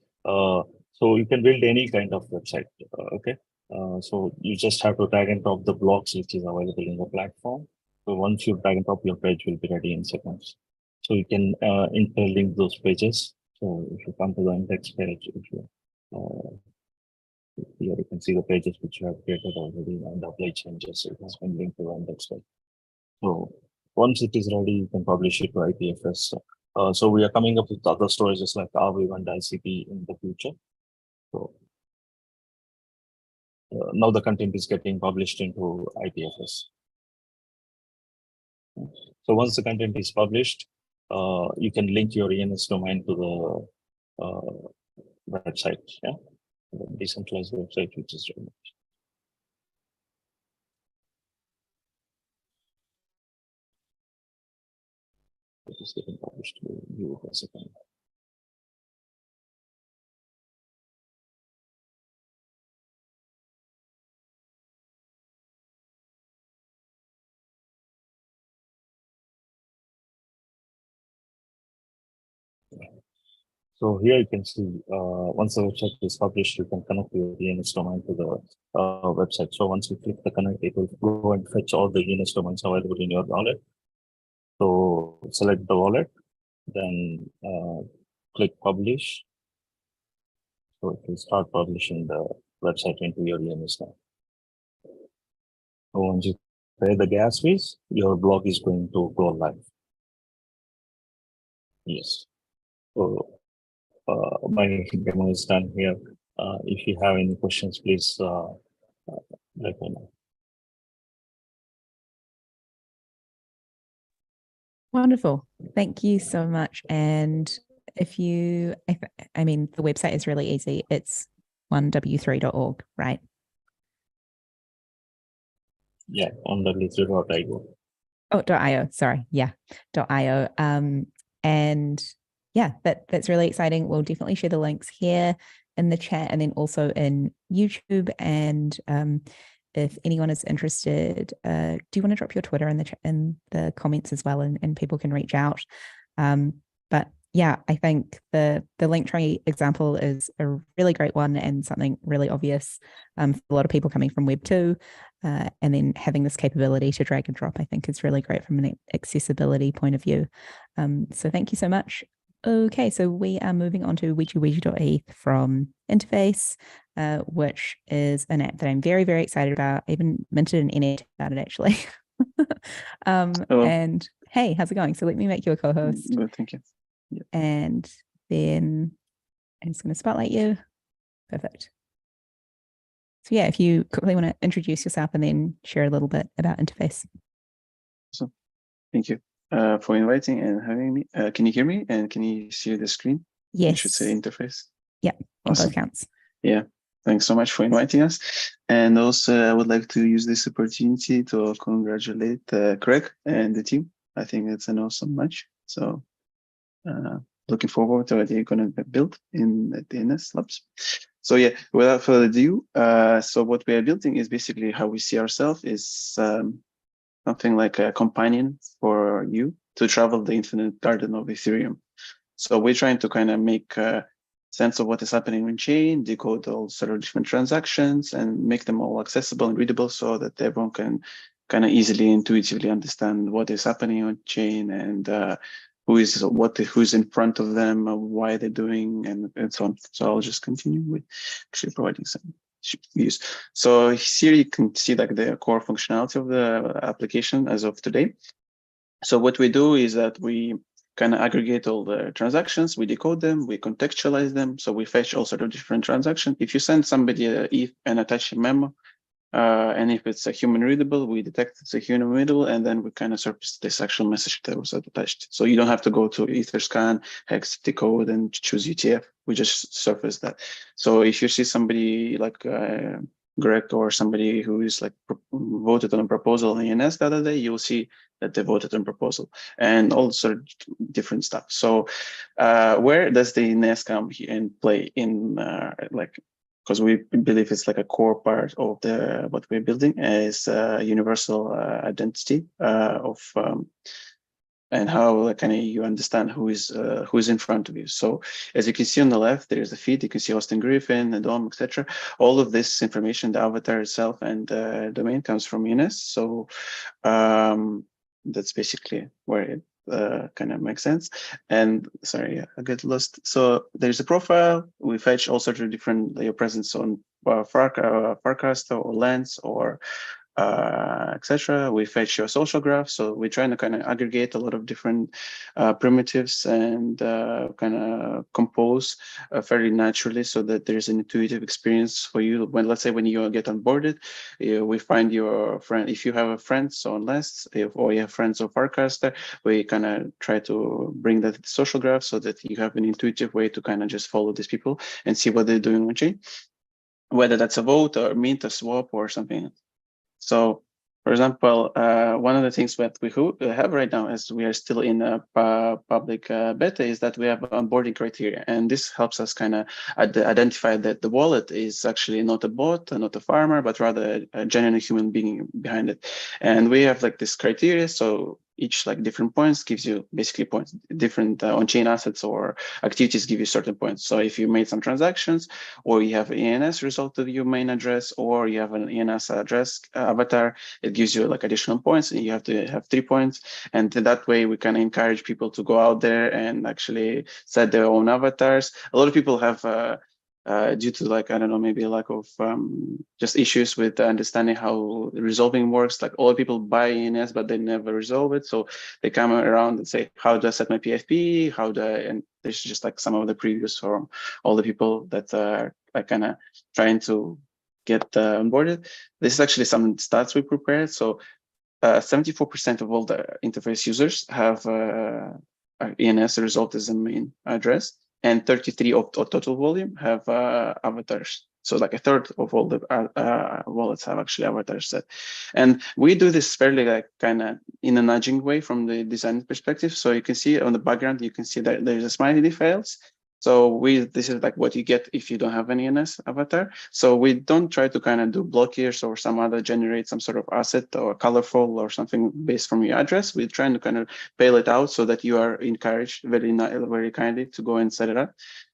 L: So you can build any kind of website, okay? So you just have to drag and drop the blocks which is available in the platform. So once you drag and drop, your page will be ready in seconds. So you can interlink those pages. So if you come to the index page, here you can see the pages which you have created already and apply changes. It has been linked to the index page. So once it is ready, you can publish it to IPFS. So we are coming up with other storages like Arweave and ICP in the future. So now the content is getting published into IPFS. So once the content is published, you can link your ENS domain to the website, yeah, the decentralized website, which is really nice. It is getting published to you for a second. So here you can see, once the website is published, you can connect your ENS domain to the website. So once you click the connect, it will go and fetch all the ENS domains available in your wallet. So select the wallet, then click publish. So it will start publishing the website into your ENS now. So once you pay the gas fees, your blog is going to go live. Yes. So my demo is done here. If you have any questions, please let me know.
A: Wonderful. Thank you so much. And I mean, the website is really easy. It's w3.org, right?
L: Yeah, on w3.io.
A: Oh, .io, sorry. Yeah, .io. And yeah, that's really exciting. We'll definitely share the links here in the chat and then also in YouTube. And if anyone is interested, do you want to drop your Twitter in the comments as well, and people can reach out? But yeah, I think the Linktree example is a really great one and something really obvious for a lot of people coming from Web 2. And then having this capability to drag and drop, I think, is really great from an accessibility point of view. So thank you so much. Okay, so we are moving on to wijuwiju.eth from Interface, which is an app that I'm very, very excited about. I even minted an NFT about it, actually. And hey, how's it going? So let me make you a co-host.
M: Good, thank you. Yeah.
A: And then I'm just going to spotlight you. Perfect. So yeah, if you quickly want to introduce yourself and then share a little bit about Interface.
M: So, thank you for inviting and having me. Can you hear me? And can you see the screen?
A: Yes.
M: I should say Interface.
A: Yeah,
M: awesome.
A: Both counts.
M: Yeah, thanks so much for inviting us. And also, I would like to use this opportunity to congratulate Craig and the team. I think it's an awesome match. So, looking forward to what you're going to build in the ENS Labs. So yeah, without further ado, so what we are building is basically how we see ourselves is something like a companion for you to travel the infinite garden of Ethereum. So we're trying to kind of make sense of what is happening on chain, decode all sort of different transactions, and make them all accessible and readable so that everyone can kind of easily, intuitively understand what is happening on chain and who's in front of them, why they're doing, and so on. So I'll just continue with actually providing some views. So here you can see like the core functionality of the application as of today. So what we do is that we kind of aggregate all the transactions, we decode them, we contextualize them. So we fetch all sort of different transactions. If you send somebody an attach a memo, and if it's a human readable, we detect it's a human readable, and then we kind of surface this actual message that was attached. So you don't have to go to Etherscan, hex, decode, and choose UTF. We just surface that. So if you see somebody like Greg or somebody who is like voted on a proposal in ENS the other day, you'll see that they voted on proposal and all sort of different stuff. So where does the ENS come and play in because we believe it's like a core part of what we're building is universal identity of and how kind of you understand who's in front of you. So as you can see on the left, there's the feed. You can see Austin Griffin, the DOM, etc. All of this information, the avatar itself and domain comes from ENS. So that's basically where it kind of makes sense. And sorry, I get lost. So there's a profile. We fetch all sorts of different your presence on Farcaster or Lens or etc. We fetch your social graph. So we're trying to kind of aggregate a lot of different primitives and kind of compose fairly naturally so that there's an intuitive experience for you. When, let's say, when you get onboarded, we find your friend. If you have a friends on Lens, or you have friends on Farcaster, we kind of try to bring that social graph so that you have an intuitive way to kind of just follow these people and see what they're doing on chain, whether that's a vote or mint, a swap, or something else. So, for example, one of the things that we have right now, as we are still in a public beta, is that we have onboarding criteria, and this helps us kind of identify that the wallet is actually not a bot, not a farmer, but rather a genuine human being behind it. And we have like this criteria, so each like different points gives you basically points. Different on-chain assets or activities give you certain points. So if you made some transactions, or you have an ENS result of your main address, or you have an ENS address avatar, it gives you like additional points, and you have to have 3 points. And that way we kind of encourage people to go out there and actually set their own avatars. A lot of people have due to like, I don't know, maybe a lack of just issues with understanding how resolving works. Like all people buy ENS, but they never resolve it. So they come around and say, how do I set my PFP? How do I, and there's just like some of the previews from all the people that are like kind of trying to get onboarded. This is actually some stats we prepared. So 74% of all the interface users have ENS result as a main address. And 33 of total volume have avatars. So like a third of all the wallets have actually avatars set. And we do this fairly like kind of in a nudging way from the design perspective. So you can see on the background, you can see that there's a smiley files. So this is like what you get if you don't have an ENS avatar. So we don't try to kind of do blockiers or some other generate some sort of asset or colorful or something based from your address. We're trying to kind of pale it out so that you are encouraged very kindly to go and set it up.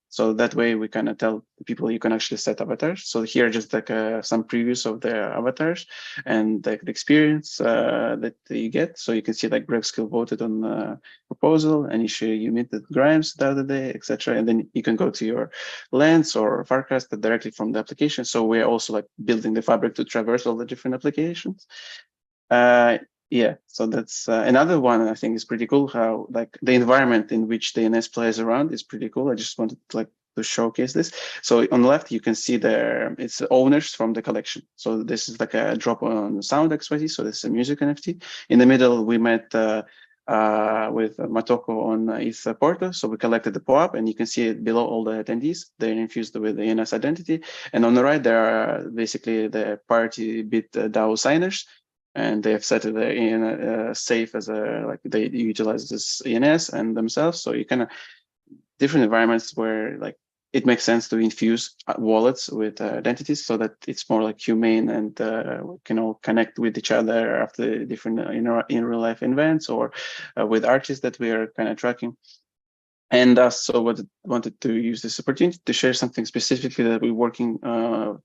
M: So that way we kind of tell the people you can actually set avatars. So here just like some previews of the avatars and the experience that you get. So you can see like Greg Skill voted on the proposal, and you meet the Grimes the other day, etc. And then you can go to your Lens or Farcaster directly from the application. So we're also like building the fabric to traverse all the different applications. Yeah, so that's another one I think is pretty cool, how like the environment in which the ENS plays around is pretty cool. I just wanted to showcase this. So on the left, you can see it's owners from the collection. So this is like a drop on sound.xyz. So this is a music NFT. In the middle, we met with Matoko on ETH Porto. So we collected the POAP, and you can see it below all the attendees. They're infused with the ENS identity. And on the right, there are basically the party bit DAO signers. And they have set it in safe as like they utilize this ENS and themselves. So you kind of different environments where like it makes sense to infuse wallets with identities so that it's more like humane and we can all connect with each other after different in real life events or with artists that we are kind of tracking. And so wanted to use this opportunity to share something specifically that we're working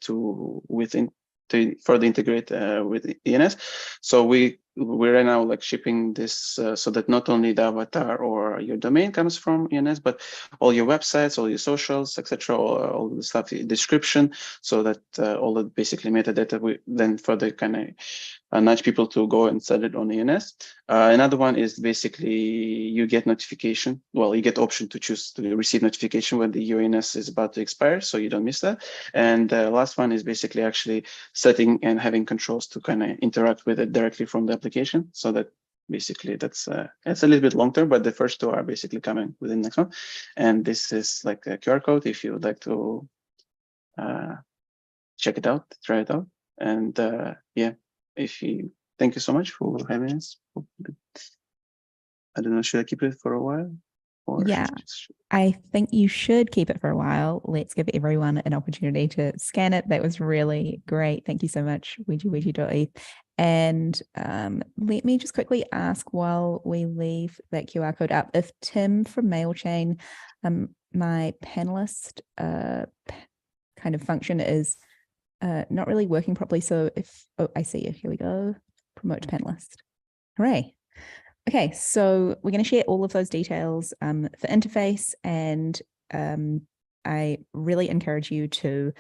M: to further integrate with ENS. So we we're right now like shipping this so that not only the avatar or your domain comes from ENS, but all your websites, all your socials, etc., all the stuff, description, so that all the basically metadata we then further kind of nudge people to go and set it on ENS. Another one is basically you get notification. Well, you get option to choose to receive notification when the ENS is about to expire, so you don't miss that. And the last one is basically actually setting and having controls to kind of interact with it directly from the application. So that basically that's it's a little bit long term, but the first two are basically coming within next month. And this is like a QR code if you would like to check it out, try it out. And yeah, thank you so much for having us. I don't know, should I keep it for a while? Or
A: yeah, I think you should keep it for a while. Let's give everyone an opportunity to scan it. That was really great. Thank you so much, wijuwiju.eth. And let me just quickly ask while we leave that QR code up, if Tim from Mailchain, my panelist kind of function is not really working properly. So I see you, here we go, promote panelist. Hooray. Okay, so we're going to share all of those details for interface, and I really encourage you to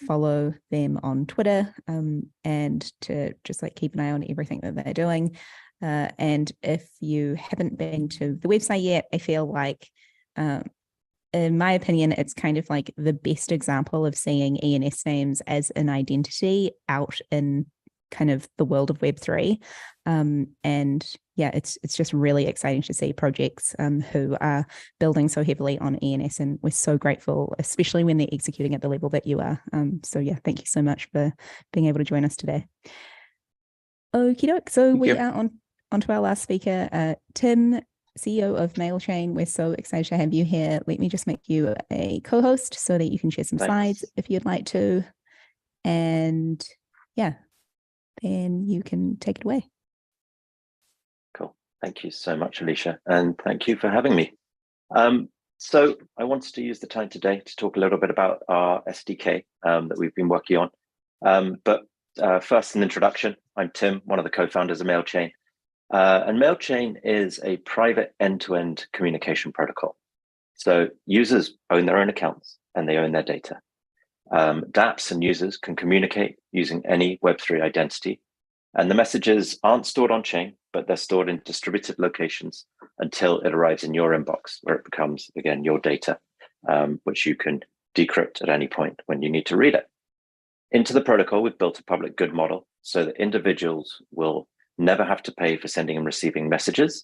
A: follow them on Twitter and to just like keep an eye on everything that they're doing. And if you haven't been to the website yet, I feel like, in my opinion, it's kind of like the best example of seeing ENS names as an identity out in kind of the world of Web3. And yeah, it's just really exciting to see projects who are building so heavily on ENS, and we're so grateful, especially when they're executing at the level that you are. So yeah, thank you so much for being able to join us today. Okie doke. So we are on to our last speaker, Tim, CEO of Mailchain. We're so excited to have you here. Let me just make you a co-host so that you can share some slides if you'd like to. And yeah, then you can take it away.
N: Cool. Thank you so much, Alicia, and thank you for having me. So I wanted to use the time today to talk a little bit about our SDK that we've been working on. But first, an introduction. I'm Tim, one of the co-founders of Mailchain. And Mailchain is a private end-to-end communication protocol. So users own their own accounts and they own their data. dApps and users can communicate using any Web3 identity. And the messages aren't stored on chain, but they're stored in distributed locations until it arrives in your inbox, where it becomes, again, your data, which you can decrypt at any point when you need to read it. Into the protocol, we've built a public good model so that individuals will never have to pay for sending and receiving messages,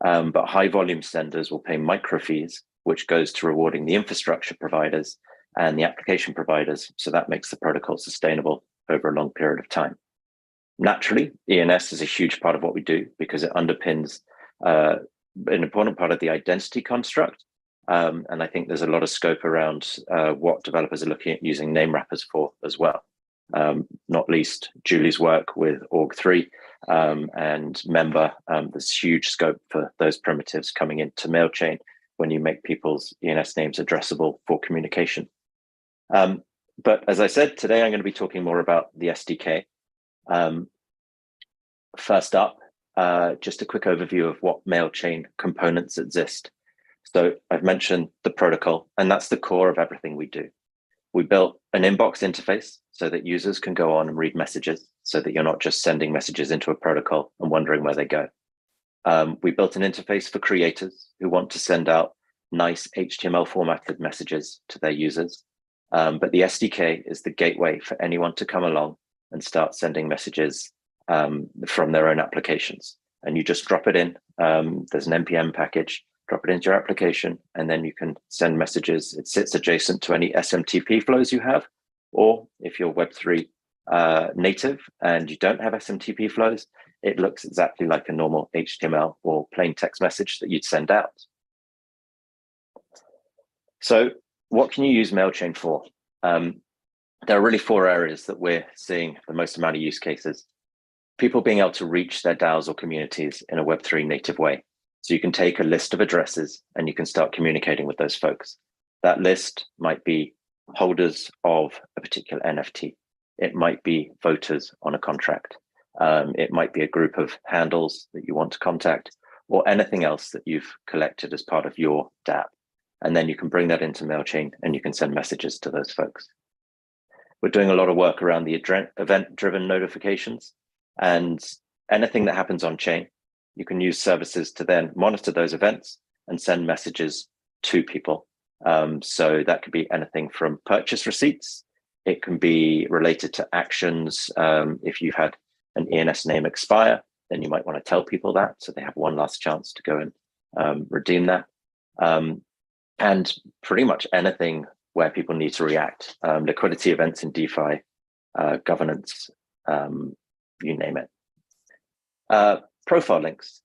N: but high volume senders will pay micro fees, which goes to rewarding the infrastructure providers and the application providers. So that makes the protocol sustainable over a long period of time. Naturally, ENS is a huge part of what we do because it underpins an important part of the identity construct. And I think there's a lot of scope around what developers are looking at using name wrappers for as well. Not least Julie's work with org3 and member. There's huge scope for those primitives coming into Mailchain when you make people's ENS names addressable for communication. But as I said, today I'm going to be talking more about the SDK. First up, just a quick overview of what Mailchain components exist. So I've mentioned the protocol, and that's the core of everything we do. We built an inbox interface so that users can go on and read messages, so that you're not just sending messages into a protocol and wondering where they go. We built an interface for creators who want to send out nice HTML formatted messages to their users. But the SDK is the gateway for anyone to come along and start sending messages from their own applications. And you just drop it in. There's an NPM package, drop it into your application, and then you can send messages. It sits adjacent to any SMTP flows you have, or if you're Web3 native and you don't have SMTP flows, it looks exactly like a normal HTML or plain text message that you'd send out. So what can you use Mailchain for? There are really 4 areas that we're seeing the most amount of use cases. People being able to reach their DAOs or communities in a Web3 native way. So you can take a list of addresses and you can start communicating with those folks. That list might be holders of a particular NFT. It might be voters on a contract. It might be a group of handles that you want to contact, or anything else that you've collected as part of your dApp. And then you can bring that into Mailchain and you can send messages to those folks. We're doing a lot of work around the event-driven notifications, and anything that happens on chain, you can use services to then monitor those events and send messages to people. So that could be anything from purchase receipts. It can be related to actions. If you've had an ENS name expire, then you might want to tell people that so they have one last chance to go and redeem that. And pretty much anything where people need to react, liquidity events in DeFi, governance, you name it. Profile links,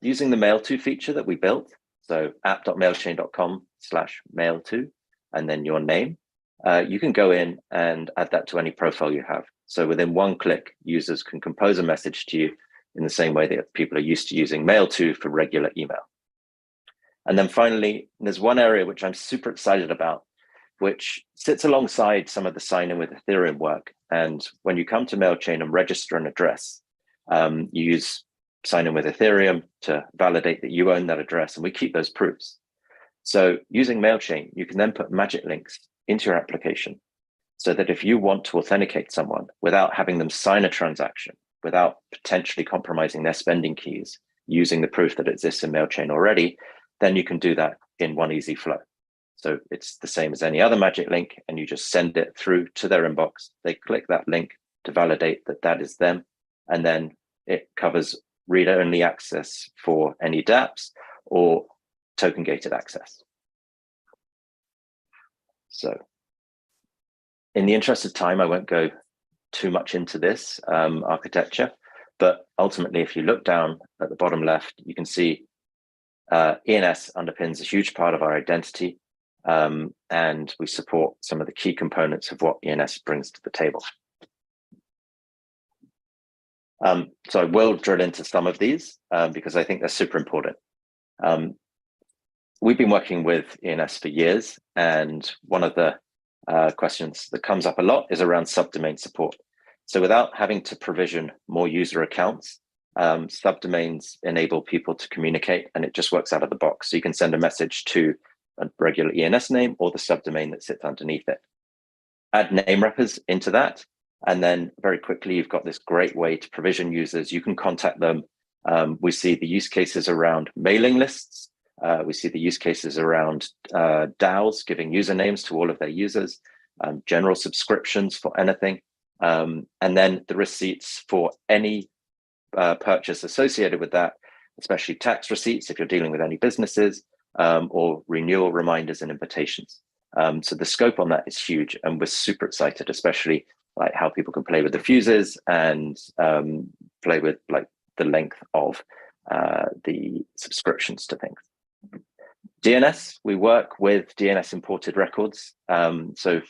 N: using the mail-to feature that we built. So app.mailchain.com/mail-to, and then your name. You can go in and add that to any profile you have. So within one click, users can compose a message to you in the same way that people are used to using mail-to for regular email. And then finally, there's one area which I'm super excited about, which sits alongside some of the sign-in with Ethereum work. And when you come to Mailchain and register an address, you use sign-in with Ethereum to validate that you own that address, and we keep those proofs. So using Mailchain, you can then put magic links into your application so that if you want to authenticate someone without having them sign a transaction, without potentially compromising their spending keys, using the proof that exists in Mailchain already, then you can do that in one easy flow. So it's the same as any other magic link, and you just send it through to their inbox. They click that link to validate that that is them, and then it covers read-only access for any dApps or token-gated access. So in the interest of time, I won't go too much into this architecture, but ultimately, if you look down at the bottom left, you can see ENS underpins a huge part of our identity, and we support some of the key components of what ENS brings to the table. So I will drill into some of these because I think they're super important. We've been working with ENS for years, and one of the questions that comes up a lot is around subdomain support. So without having to provision more user accounts, subdomains enable people to communicate, and it just works out of the box. So you can send a message to a regular ENS name or the subdomain that sits underneath it. Add name wrappers into that, and then very quickly, you've got this great way to provision users. You can contact them. We see the use cases around mailing lists. We see the use cases around DAOs, giving usernames to all of their users, general subscriptions for anything, and then the receipts for any purchase associated with that, especially tax receipts if you're dealing with any businesses, or renewal reminders and invitations. So the scope on that is huge, and we're super excited, especially like how people can play with the fuses and play with like the length of the subscriptions to things. DNS, we work with DNS imported records. So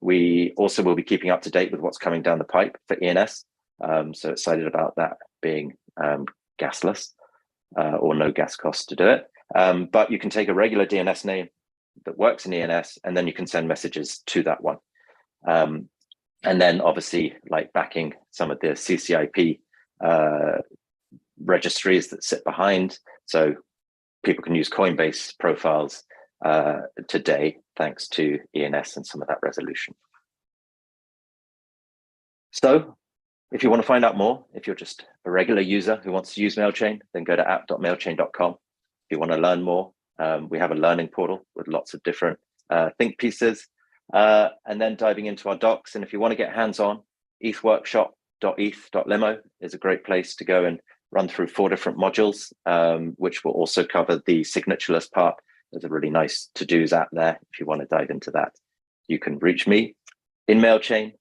N: we also will be keeping up to date with what's coming down the pipe for ENS. So excited about that being gasless or no gas cost to do it. But you can take a regular DNS name that works in ENS, and then you can send messages to that one. And then obviously like backing some of the CCIP registries that sit behind. So people can use Coinbase profiles today, thanks to ENS and some of that resolution. So if you want to find out more, if you're just a regular user who wants to use Mailchain, then go to app.mailchain.com. If you want to learn more, we have a learning portal with lots of different think pieces, and then diving into our docs. And if you want to get hands-on, ethworkshop.eth.limo is a great place to go and run through 4 different modules, which will also cover the signatureless part. There's a really nice to-dos app there if you want to dive into that. You can reach me in Mailchain.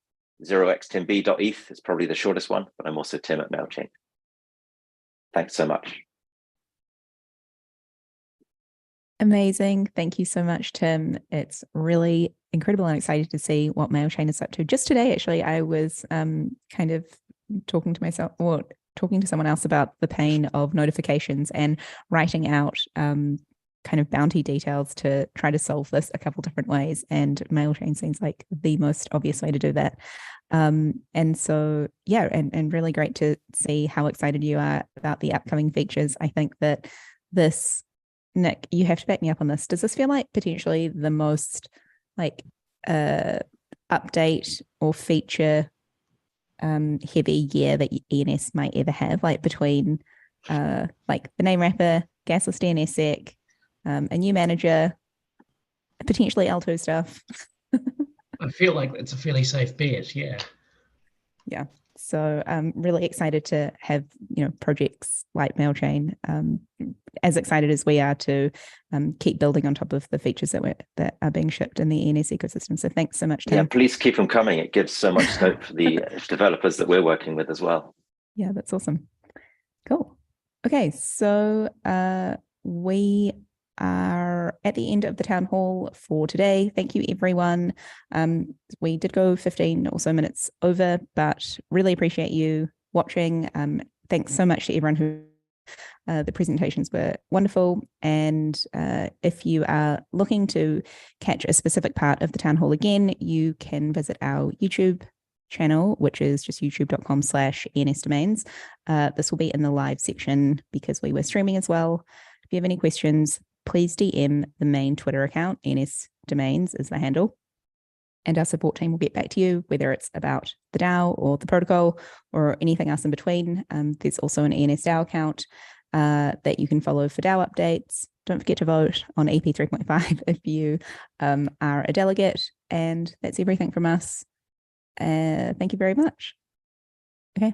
N: 0xtimb.eth is probably the shortest one, but I'm also Tim at Mailchain. Thanks so much.
A: Amazing. Thank you so much, Tim. It's really incredible. I'm excited to see what Mailchain is up to. Just today, actually, I was kind of talking to myself or talking to someone else about the pain of notifications and writing out kind of bounty details to try to solve this a couple different ways, and Mailchain seems like the most obvious way to do that. And so, yeah, and really great to see how excited you are about the upcoming features. I think that this, Nick, you have to back me up on this. Does this feel like potentially the most like update or feature heavy year that ENS might ever have, like between like the name wrapper, gasless DNSSEC, a new manager, potentially L2 stuff?
D: I feel like it's a fairly safe bet, yeah.
A: Yeah. So I'm really excited to have, projects like Mailchain, as excited as we are to keep building on top of the features that are being shipped in the ENS ecosystem. So thanks so much, Tim.
N: Yeah, please keep them coming. It gives so much scope for the developers that we're working with as well.
A: Yeah, that's awesome. Cool. Okay, so we are at the end of the town hall for today. Thank you, everyone. We did go 15 or so minutes over, but really appreciate you watching. Thanks so much to everyone who the presentations were wonderful. And if you are looking to catch a specific part of the town hall again, you can visit our YouTube channel, which is just youtube.com/ENS domains. This will be in the live section because we were streaming as well. If you have any questions, please DM the main Twitter account. ENS Domains is the handle. And our support team will get back to you, whether it's about the DAO or the protocol or anything else in between. There's also an ENS DAO account that you can follow for DAO updates. Don't forget to vote on EP 3.5 if you are a delegate. And that's everything from us. Thank you very much. Okay.